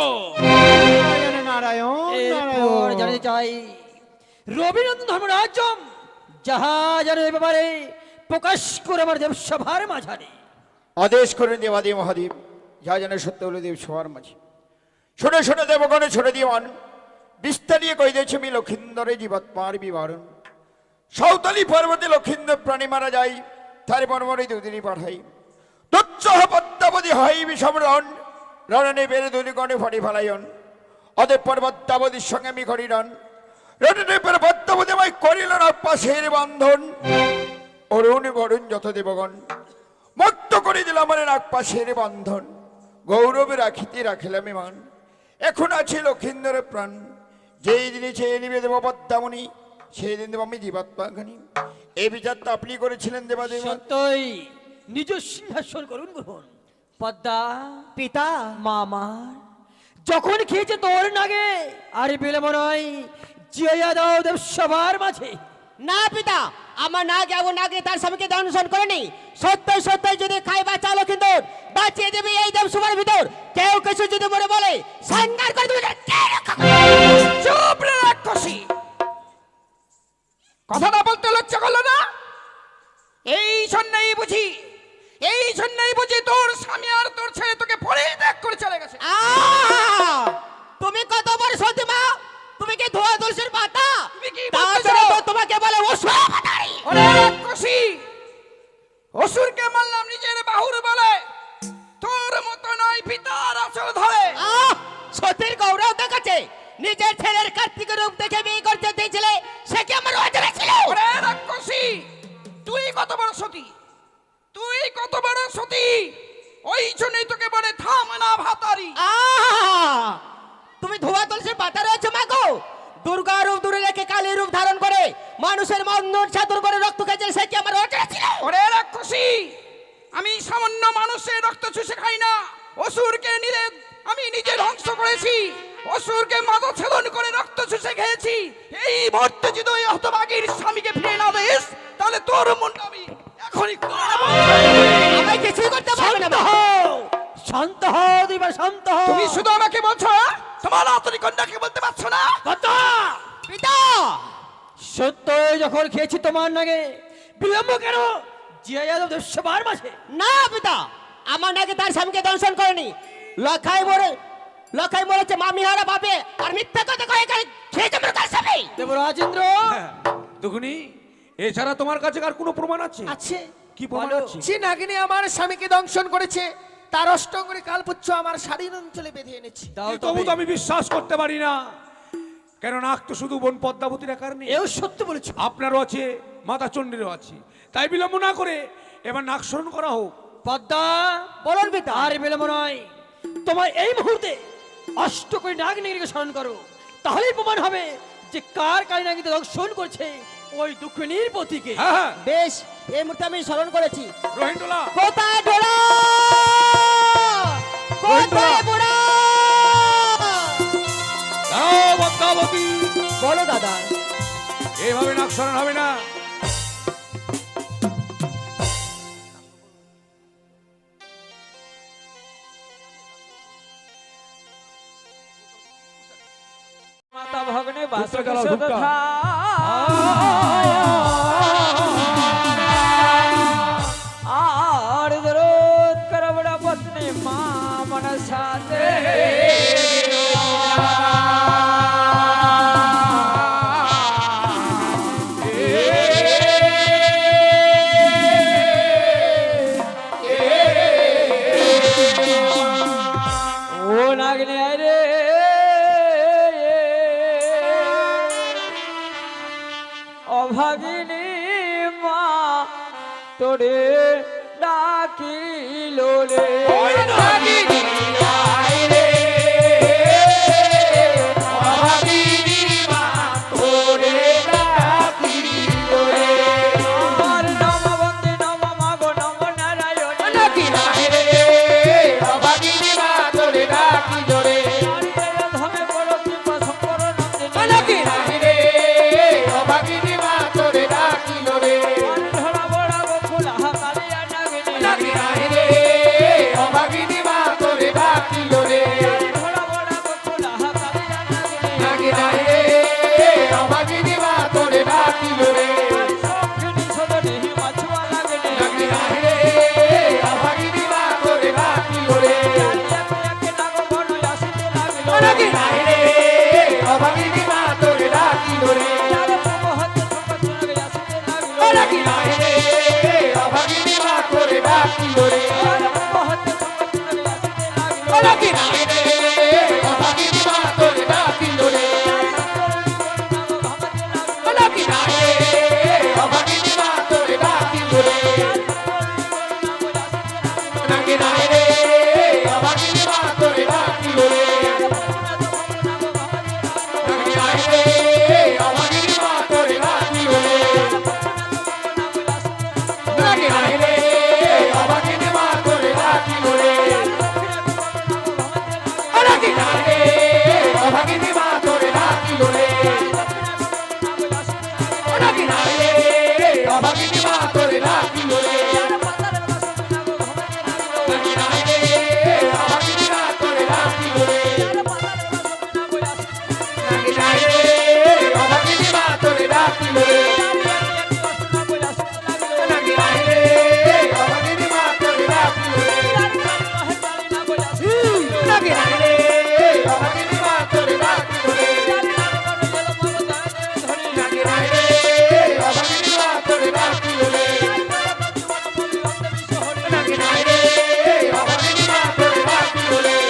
নারায়ণ নারায়ণ
এরপর
নারায়ণ।
জানিতে চাই রবীন্দ্রনাথ ধর্মরাজ্য জাহাজের ওই ব্যাপারে প্রকাশ করে আমার দেবসভার মাঝারে।
আদেশ করেন দেবাদি মহাদেব, যা জানে সত্য হলো দেব সবার মাঝে। শুনে শুনে দেবগণে ছোড়ে দিওয়ান, বিস্তারিয়ে কই দিয়েছে আমি লক্ষিন্দরে জীবাত্মার বিবরণ। সাঁওতালি পর্বতে লক্ষিন্দর প্রাণী মারা যায়, তার মর্মরে দুদিনই পাঠাই। দুচ্ছহ পদ্মাবতী হয় বিষমরণ, রণনে বেড়ে দুর্গণে ফটি ফেলাইন। অদেব পর্বতাবতীর সঙ্গে আমি করি রণ, রণনে পেরে পদ্মাবতী আমায় করিল না পাশের বন্ধন। অরুণ বরুণ যত দেবগণ মুক্ত করে দিল আমার নাক পাশের বন্ধন। গৌরবে রাখিতে রাখিলাম মান, এখন আছে লক্ষিন্দরের প্রাণ। যেই দিনে চেয়ে নিবে দেব পদ্মামণি, সেই দিন দেব আমি জীবাত্মাখানি। এই বিচারটা আপনি করেছিলেন দেবাদেব।
সত্যই নিজ সিংহাসন করুন গ্রহণ। পদ্মা
পিতা,
মামা যখন খেয়েছে তোর নাগে, আর বিলম্ব নয়, জিয়া দাও দেবসভার মাঝে।
না পিতা, আমার নাগ এবং নাগিনী তার স্বামীকে দংশন করেনি। সত্যই সত্যই যদি খাইবা চালো কিন্তু বাঁচিয়ে দেবে এই দেবসভার ভিতর। কেউ কিছু যদি মনে বলে সংহার করে দেবে।
চুপ রে রাক্ষসী, কথাটা বলতে লজ্জা করলো না? এই জন্যই বুঝি, এই জন্যই বুঝি তোর স্বামী আর তোর ছেলে তোকে পরেই ত্যাগ করে চলে গেছে।
তুমি কত বড় সতী মা, তুমি কি ধোয়া তুলসীর পাতা?
তুমি কি
তাছাড়া
বলতেছো?
তো তোমাকে বলে অসুর পাতারি।
ওরে রাক্ষসী, অসুরকে মারলাম নিজের বাহুর বলে, তোর মতো নয় পিতার আঁচল ধরে।
সতীর গৌরব দেখাচ্ছে, নিজের ছেলের কার্তিকের রূপ দেখে বিয়ে করতে দিয়েছিলে, সে কি আমার অজানা ছিল?
ওরে রাক্ষসী, তুই কত বড় সতী, তুই কত বড় সতী, ওই জন্যই তোকে বলে থাম না ভাতারি।
তুমি ধোয়া তুলসীর পাতা রয়েছে মাগো। দুর্গা রূপ দূরে রেখে কালী রূপ ধারণ করে মানুষের মন্দন সাধন করে রক্ত খেয়েছে, সে কি আমার অজানা ছিল?
ওরে রাক্ষসী, আমি সামান্য মানুষের রক্ত চুষে খাই না। অসুরকে আমি নিজে ধ্বংস করেছি, অসুরকে মাথা ছেদন করে রক্ত চুষে খেয়েছি। এই মুহূর্তে যদি ওই হতভাগীর স্বামীকে ফিরে না দিস, তাহলে তোর মনটা আমি এখনই করে দেব।
আমায় কিছুই করতে পারবে না।
শান্ত হও, শান্ত হও দিবা, শান্ত হও।
তুমি শুধু আমাকে বলছো, তোমার আতরি কন্যাকে বলতে পারছো না?
কথা
পিতা,
সত্যই যখন খেয়েছি তোমার নাগে, বিলম্ব কেন জিয়া যাদব দেবসভার মাঝে?
না পিতা, আমার নাকি তার স্বামীকে দংশন করেনি। লখাই মরেছে মামিহারা ভাবে, আর মিথ্যা কথা কয়ে খেয়েছে আমার তার স্বামী।
দেবরাজেন্দ্র
দুঃখিনী, এছাড়া তোমার কাছে আর কোনো প্রমাণ আছে?
আছে,
কি প্রমাণ
বলো।
আছে?
যে নাগিনী আমার স্বামীকে দংশন করেছে তার অষ্টঙ্গরি কালপুচ্ছ আমার শাড়ির অঞ্চলে বেঁধে এনেছি।
দাও
তবু
তবে।
তো আমি বিশ্বাস করতে পারি না, কেন নাক তো শুধু বোন পদ্মাবতীর আকার নেই,
এও সত্য বলেছ।
আপনারও আছে, মাতা চণ্ডীরও আছে। তাই বিলম্ব না করে এবার নাক স্মরণ করা হোক।
পদ্মা
বলুন পিতা।
আর বিলম্ব নয়, তোমার এই মুহূর্তে অষ্টকোটি নাগিনীকে স্মরণ করো, তাহলেই প্রমাণ হবে যে কার কালী নাগিনীকে দর্শন করছে ওই দুঃখিনীর পতিকে।
হ্যাঁ হ্যাঁ,
বেশ, এই মুহূর্তে আমি স্মরণ করেছি।
রোহিণটোলা,
কোথায় ডোলা?
রোহিণটোলা,
কোথায় বুড়া?
দাও পদ্মাবতী।
বলো দাদা।
এইভাবে নাক স্মরণ হবে না।
মাতা ভগ্নে
ধূপটা জ্বালাও, ধূপটা।
আর দরদ করবড়া পত্নী মা মনসাতে ও নাগনে রে অভাগিনী মা তোরে ডাকিল রে অভাগিনী আয় রে অভাগিনী মা তোরে ডাকিল রে আর নম বন্দে নম মাগো নম নারায়ণ ডাকিল রে অভাগিনী মা তোরে ডাকিল রে ধমে বড় কৃপা শঙ্কর নন্দিনী ডাকিল রে অভাগিনী মা তোরে ডাকিল রে ধরা বড়া গোকুল হাকালিয়া নাগিনী ডাকিল রে অভাগিনী মা তোরে ডাকিল রে ধরা বড়া গোকুল হাকালিয়া নাগিনী ডাকিল রে অভাগিনী মা তোরে ডাকিল রে সখিনী সদনে মাছুয়া নাগিনী ডাকিল রে অভাগিনী মা তোরে ডাকিল রে একে নাগ বন আসিতে লাগিল ডাকিল রে অভাগিনী মা তোরে ডাকিল রে ডাকিল রে অভাগিনী মা তোরে ডাকিল রে ডাকিল রে অভাগিনী মা তোরে ডাকিল রে ডাকিল রে অভাগিনী মা তোরে ডাকিল রে ডাকিল রে অভাগিনী মা তোরে ডাকিল রে ডাকিল রে অভাগিনী মা তোরে ডাকিল রে ডাকিল রে অভাগিনী মা তোরে ডাকিল রে ডাকিল রে অভাগিনী মা তোরে ডাকিল রে ডাকিল রে অভাগিনী মা তোরে ডাকিল রে ডাকিল রে অভাগিনী মা তোরে ডাকিল রে ডাকিল রে অভাগিনী মা তোরে ডাকিল রে ডাকিল রে অভাগিনী মা তোরে ডাকিল রে ডাকিল রে অভাগিনী মা তোরে ডাকিল রে ডাকিল রে অভাগিনী মা তোরে ডাকিল রে ডাকিল রে অভাগিনী মা তোরে ডাকিল রে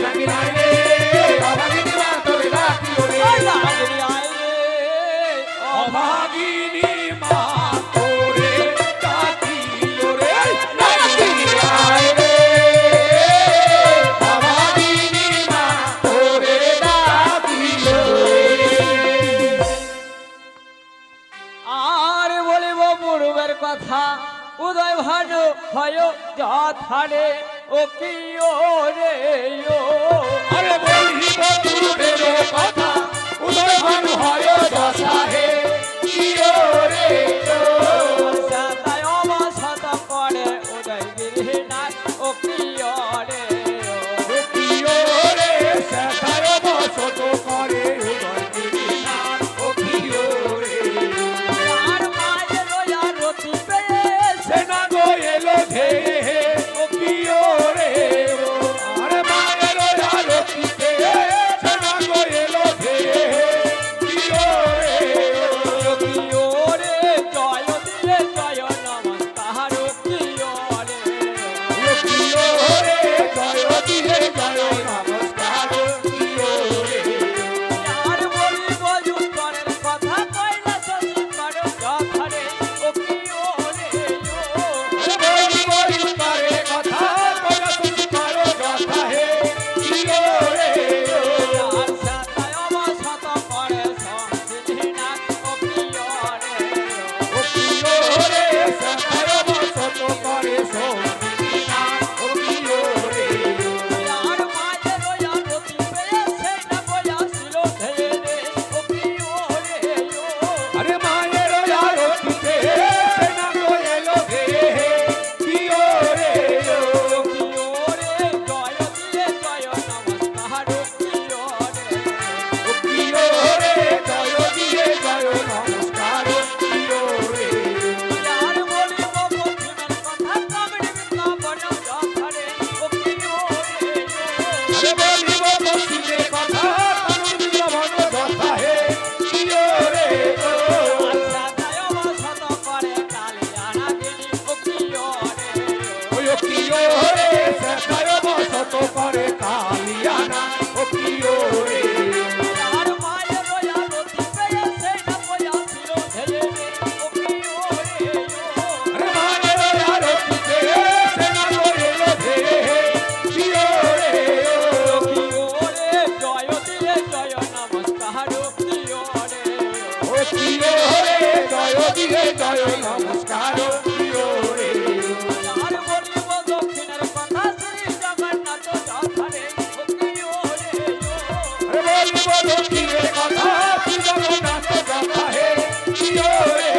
ডাকিল রে অভাগিনী মা তোরে ডাকিল রে
অভাগিনী মা তোরে ডাকিল রে।
অভাগিনী মা তোরে ডাকিল রে।
আর বলিব পূর্বের কথা উদয় ভানু হয় যথারে ও কি ও রে ও
আরে বলিব পূর্বের কথা, উদয় ভানু হয় দশা হে, কি ও রে ও।
সদায় অবসত করে উদয় গিরি নাই ও কি ও রে ও
কি ও রে, সেথায় বসত করে উদয়গিরিনাথ, ও কি ও রে।
আর মাঝে রয়া রতি পেয়েছে
সে না গো এলো ধেয়ে হে, ও কি ও রে ও। আরে মায়ের আরতিতে, সে না গো এলো ধেয়ে প্রিয় রে জয় দিয়ে জয় নমস্কার প্রিয় রে
আর বলিব দক্ষিণের কথা শ্রী জগন্নাথ যথারে প্রিয় রে
আরে বলিব দক্ষিণের কথা শ্রী জগন্নাথ যথা হে প্রিয় রে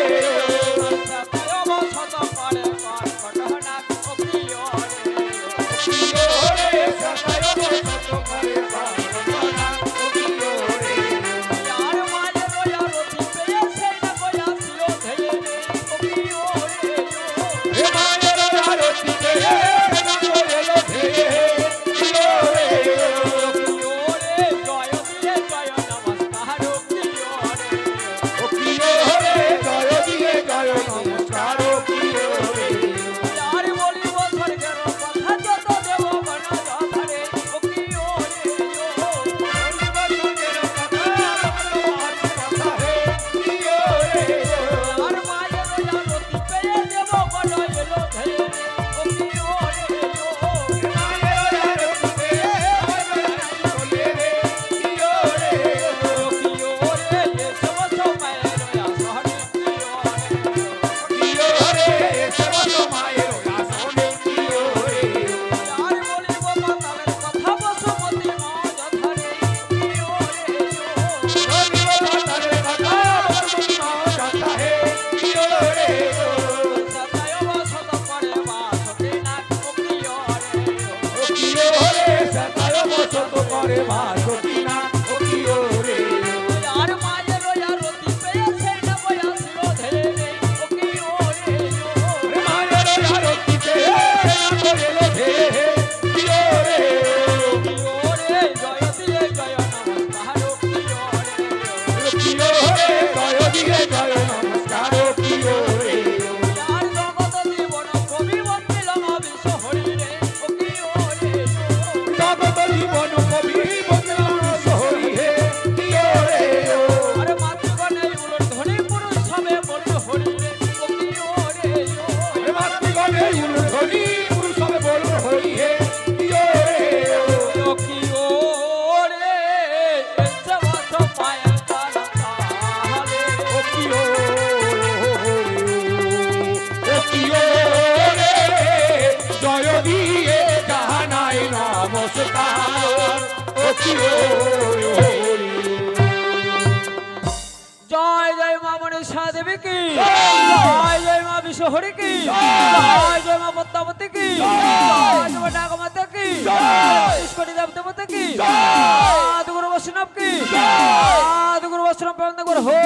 জয় জয় মা মনসা দেবী কি জয় জয় মা বিশ্বহরি কি জয় জয় মা পদ্মাবতী কি জয় জয় মা নাগমাতা কি জয় ইস্কটি দেবতা কি জয় গুরু বৈষ্ণব কি জয় গুরু বৈষ্ণব বন্দনা কর হো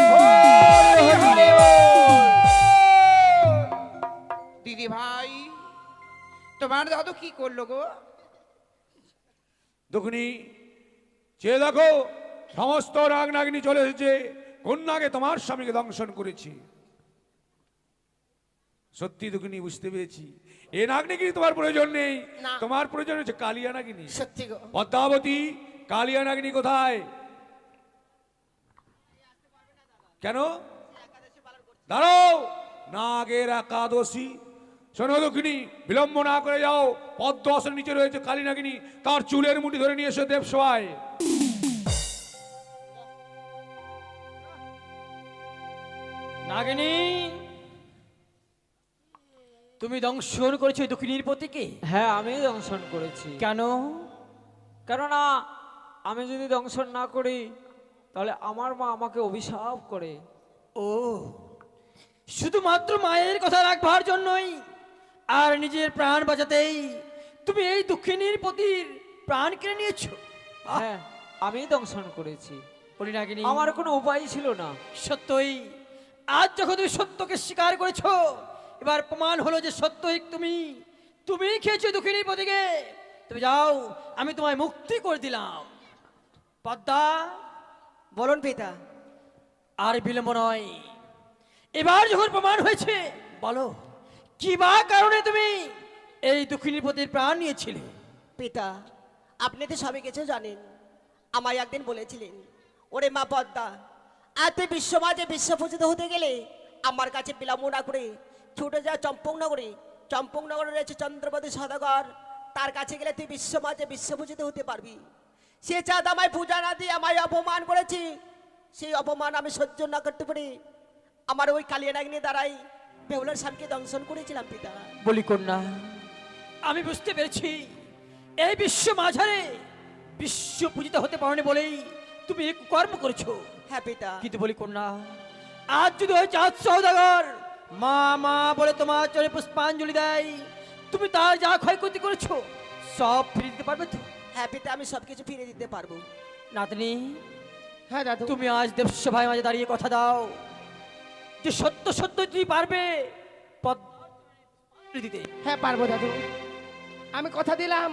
দিদি ভাই তোমার দাদু কি করলো গো?
দুখনি চেয়ে দেখো সমস্ত রাগ নাগিনী চলে এসেছে কন্যাকে তোমার স্বামীকে দংশন করেছি। সত্যি দুখনি বুঝতে পেরেছি এ নাগিনী তোমার প্রয়োজন নেই,
না।
তোমার প্রয়োজন হচ্ছে কালিয়া নাগিনী।
সত্যি গো
পদ্মাবতী কালিয়া নাগিনী কোথায়? কেন দাঁড়াও, নাগের একাদশী। শোনো দুঃখিনী, বিলম্ব না করে যাও, পদ্ম আসনের নিচে রয়েছে কালী নাগিনী, তার চুলের মুঠি ধরে নিয়ে এসো দেব সভায়।
নাগিনী, তুমি দংশন করেছো দুঃখিনীর পতিকে?
হ্যাঁ, আমি দংশন করেছি।
কেন?
কেননা আমি যদি দংশন না করি তাহলে আমার মা আমাকে অভিশাপ করে।
ও, শুধুমাত্র মায়ের কথা রাখবার জন্যই আর নিজের প্রাণ বাঁচাতেই তুমি এই দুঃখিনীর পতির প্রাণ কেড়ে নিয়েছো?
হ্যাঁ, আমি দংশন করেছি।
বলি নাগিনী,
আমার কোনো উপায় ছিল না।
সত্যই আজ যখন তুমি সত্যকে স্বীকার করেছো, এবার প্রমাণ হলো যে সত্যই তুমি খেয়েছো দুঃখিনীর পতিকে। তুমি যাও, আমি তোমায় মুক্তি করে দিলাম। পদ্মা,
বলুন পিতা।
আর বিলম্ব নয়, এবার যখন প্রমাণ হয়েছে বলো কি বা কারণে তুমি এই দুঃখিনীর পতির প্রাণ নিয়েছিলে?
পিতা, আপনি তো সবই কিছু জানেন। আমায় একদিন বলেছিলেন, ওরে মা পদ্মা, আর তুই বিশ্বমাঝে বিশ্বপূজিত হতে গেলে আমার কাছে বিলম্ব না করে ছুটে যা চম্পকনগরে। চম্পকনগরে রয়েছে চন্দ্রপতি সদাগর, তার কাছে গেলে তুই বিশ্বমাঝে বিশ্বপূজিত হতে পারবি। সে চাঁদ আমায় পূজা না দিয়ে আমায় অপমান করেছি, সেই অপমান আমি সহ্য না করতে পারি আমার ওই কালিয়া নাগিনী দ্বারাই বেহুলার স্বামীকে দংশন করেছিলাম পিতা।
বলি কন্যা, আমি বুঝতে পেরেছি এই বিশ্ব মাঝারে বিশ্ব পূজিত হতে পারেনি বলেই তুমি এক কর্ম করেছো।
হ্যাঁ পিতা।
কিন্তু বলি কন্যা, আজ যদি ওই চাঁদ সওদাগর মা মা বলে তোমার চরণে পুষ্পাঞ্জলি দেয়, তুমি তার যা ক্ষয়ক্ষতি করেছো সব ফিরে দিতে পারবে তো?
হ্যাঁ পিতা, আমি সবকিছু ফিরে দিতে পারবো।
নাতনি,
হ্যাঁ দাদু।
তুমি আজ দেবসভায় মাঝে দাঁড়িয়ে কথা দাও যে সত্য সত্য তুমি পারবে পদ দিতে।
হ্যাঁ পারবো দাদু, আমি কথা দিলাম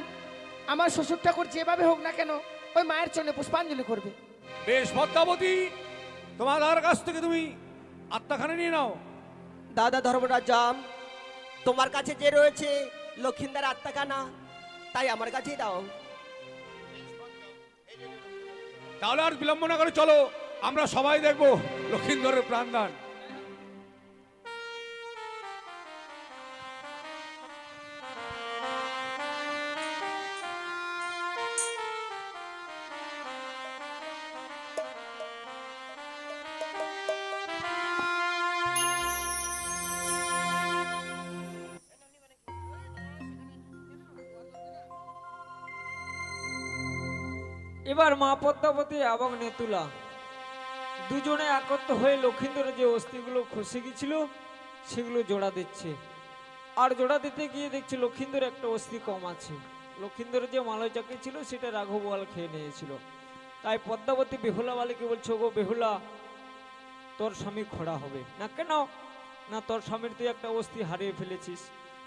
আমার শ্বশুর ঠাকুর যেভাবে হোক না কেন ওই মায়ের চরণে পুষ্পাঞ্জলি করবে।
বেশ পদ্মাবতী, তোমার দাদার কাছ থেকে তুমি আত্মাখানে নিয়ে নাও।
দাদা ধর্মরাজ জাম, তোমার কাছে যে রয়েছে লক্ষিন্দার আত্মাখানা, তাই আমার কাছেই দাও।
তাহলে আর বিলম্ব না করে চলো, আমরা সবাই দেখবো লক্ষিন্দরের প্রাণদান।
এবার মা পদ্মাবতী এবং নেতুলা দুজনে একত্র হয়ে লক্ষিন্দরের যে অস্থিগুলো খসে গেছিল সেগুলো জোড়া দিচ্ছে। আর জোড়া দিতে গিয়ে দেখছে লক্ষিন্দর একটা অস্থি কম আছে। লক্ষিন্দরের যে মালয় চাকরি ছিল সেটা রাঘবওয়াল খেয়ে নিয়েছিল। তাই পদ্মাবতী বেহুলা বালিকে বলছে, ওগো বেহুলা, তোর স্বামী খোড়া হবে না কেন? না, তোর স্বামীর তুই একটা অস্থি হারিয়ে ফেলেছিস।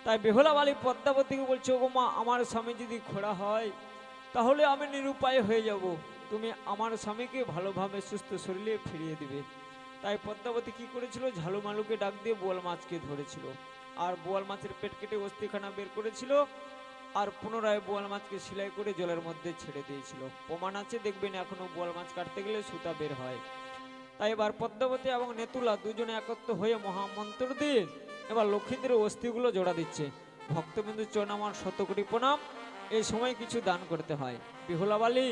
তাই বেহুলা বালি পদ্মাবতীকে বলছে, ওগো মা, আমার স্বামী যদি খোড়া হয় তাহলে আমি নিরুপায় হয়ে যাব, তুমি আমার স্বামীকে ভালোভাবে সুস্থ শরীরে ফিরিয়ে দিবে। তাই পদ্মাবতী কি করেছিল, ঝালুমালুকে ডাক দিয়ে বোয়াল মাছকে ধরেছিল আর বোয়াল মাছের পেট কেটে অস্থিখানা বের করেছিল আর পুনরায় বোয়াল মাছকে সেলাই করে জলের মধ্যে ছেড়ে দিয়েছিল। প্রমাণ আছে, দেখবেন এখনো বোয়াল মাছ কাটতে গেলে সুতা বের হয়। তাই এবার পদ্মাবতী এবং নেতুলা দুজনে একত্র হয়ে মহামন্ত্র দিয়ে এবার লক্ষিন্দরের অস্থিগুলো জোড়া দিচ্ছে। ভক্তবিন্দু চরণ আমার শত কোটি প্রণাম। এই সময় কিছু দান করতে হয়। বেহুলা বালি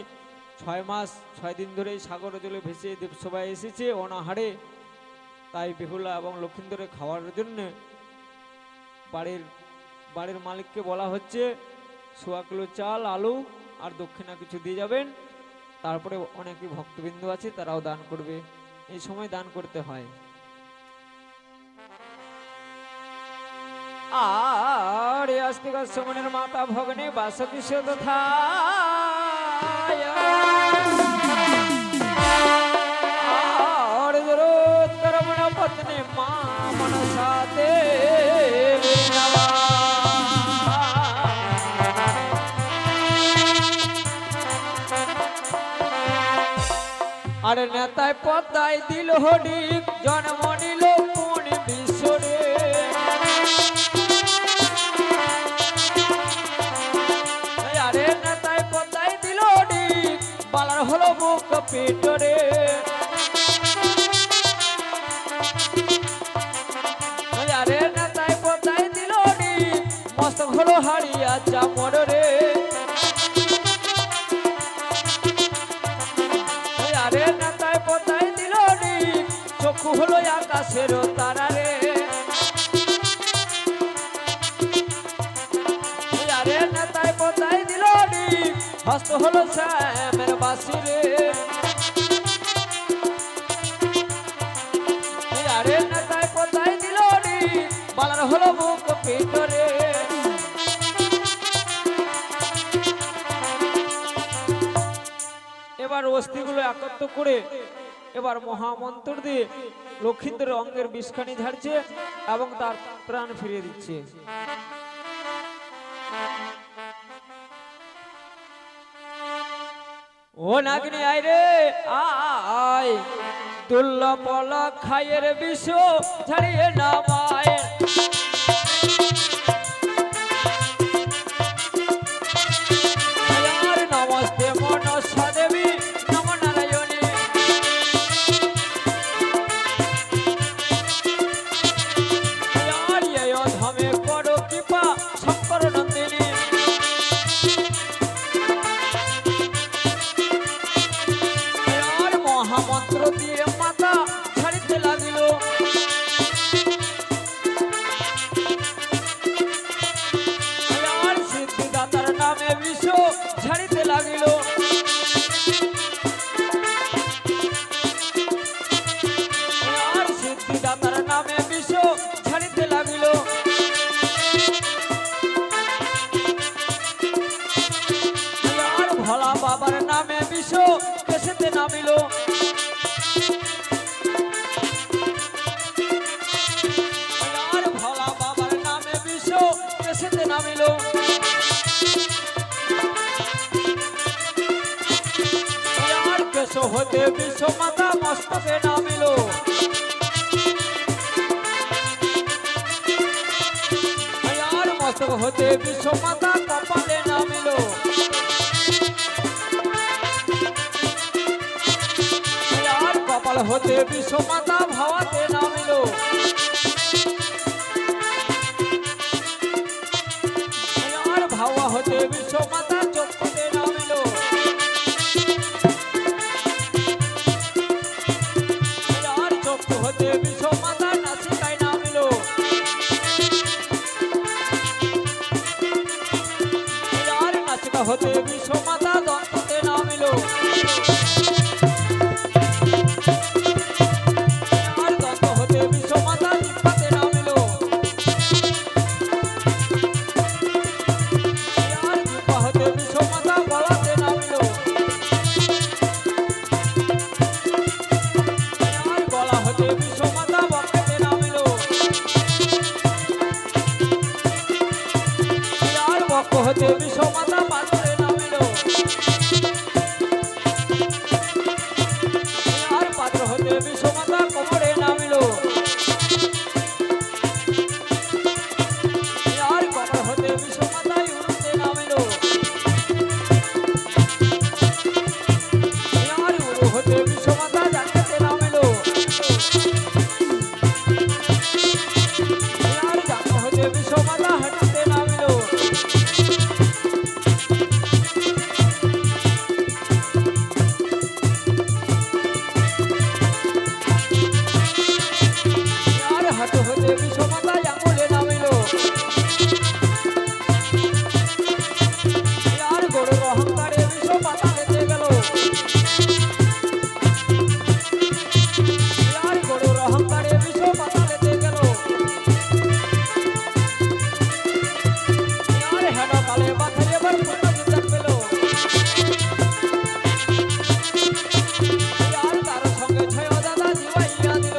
6 মাস 6 দিন ধরে সাগর জলে ভেসে দেবসভায় এসেছে অনাহারে। তাই বেহুলা এবং লক্ষিন্দরে খাওয়ার জন্য বাড়ির মালিককে বলা হচ্ছে 1.25 কিলো চাল, আলু আর দক্ষিণা কিছু দিয়ে যাবেন। তারপরে অনেকে ভক্তবিন্দু আছে তারাও দান করবে। এই সময় দান করতে হয়। আর আস্তিক সমনের মাতা ভগ্নে বাসকি তথা আর জরুত্তরমণ পত্নী মা মনসাতে আর নেতায় পদ্মায় দিল হডিক জন্ম নিল কোন বিশ্বরে। আরে নেতায় পদ্মায় দিল হডিক বালার হলো মুখ পেটরে। আরে নেতায় পদ্মায় দিল হডিক মস্তক হলো হারিয়া চামড়ে। আরে নেতায় পদ্মায় দিল হডিক চক্ষু হলো আকাশের তারারে। আরে নেতায় পদ্মায় দিল হডিক হস্ত হলো শ্যামের বাসিরে। আরে নেতায় পদ্মায় দিল হডিক বালার হলো মুখ পেটরে। এবার অস্থিগুলো একত্র করে এবার মহামন্ত্র দিয়ে লক্ষিন্দরের অঙ্গের বিষখানি ঝাড়ছে এবং তার প্রাণ ফিরিয়ে দিচ্ছে। ও নাগিনী আয় রে আয়, তুল্লা পলা খায়ের বিষ ঝাড়িয়ে নামায়। নমস্তে মনসা দেবী নম নারায়ণী। ধামে করো কৃপা শঙ্কর নন্দিনী। মহামন্ত্র দিয়ে হতে বিশ্ব মাতা মস্তকে নামিল আর মস্তক হতে বিশ্ব মাতা কপালে নামিল আর কপাল হতে বিশ্ব মাতা ভাবাতে নামিল আর ভাবা হতে বিশ্ব মাতা চক্ষুতে নামিল আর চক্ষু হতে বিশ্ব মাতা নাসিকায় নামিল আর নাসিকা হতে বিশ্ব মাতা দন্ততে নামিল আর দন্ত হতে বিশ্ব মাতা জিহ্বাতে নামিল আর জিহ্বা হতে বিশ্ব মাতা গলাতে নামিল আর গলা হতে বিশ্ব মাতা বক্ষেতে নামিল আর বক্ষ হতে বিশ্ব মাতা পাথরে নামিল আর পাত্র হতে বিশ্ব মাতা কোমরে নামিল আর কোমর হতে বিশ্ব মাতা উরুতে নামিল আর উরু হতে বিশ্ব মাতা জাঙ্গাতে নামিল আর জাঙ্গা হতে বিশ্ব মাতা হাঁটুতে নামিল আর হাঁটু হতে বিশ্ব মাতা আঙুলে নামিল আর গরুর অহংকারে বিশ্ব পাতালেতে গেল আর গরুর অহংকারে বিশ্ব পাতালেতে গেল আর হেন কালে মাথায় এবার পূর্ণ বিদ্যান পেল আর তার সঙ্গে ছয় দাদা জিবাইয়া দিল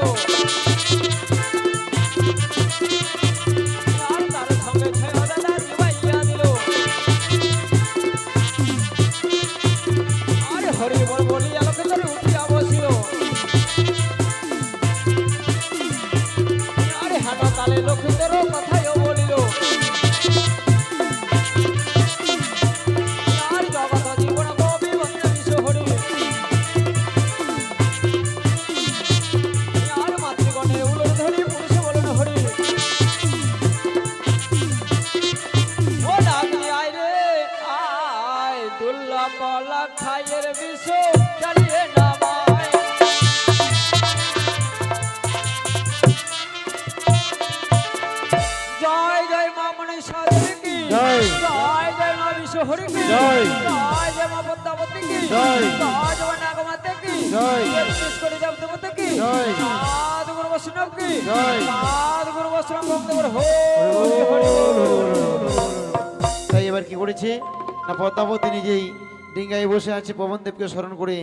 আর তার সঙ্গে ছয় দাদা জিবাইয়া দিল আর হরি বল বলি আলোকে ধরে উঠিয়া বসিল আর হাঁটা কালে লক্ষ্মীদেরও কথাও বলিল আর জগত জীবন কবি বন্ধ বিশ্ব হরি আর মাতৃগণের উলর ধরি পুরুষ বলেন হরি ও ডাকি আয় রে আয় দুল্লা পলা খাইয়ের বিশ্ব চালিয়ে নামায় জয় জয় মা মনীষা দেবী কি
জয়।
জয় জয় মা বিশ্ব হরি কি
জয়।
জয় জয় মা পদ্মাবতী কি
জয়।
জয় জয় মা নাগমাতা কি
জয়।
বিশেষ করে দেবদেবতা কি
জয়।
সাধু গুরু বৈষ্ণব কি
জয়।
সাধু গুরু বৈষ্ণব ভক্তগণ হরি হরি
তাই এবার কি করেছে না পদ্মাবতী নিজেই ডিঙ্গায় বসে আছে পবনদেবকে স্মরণ করে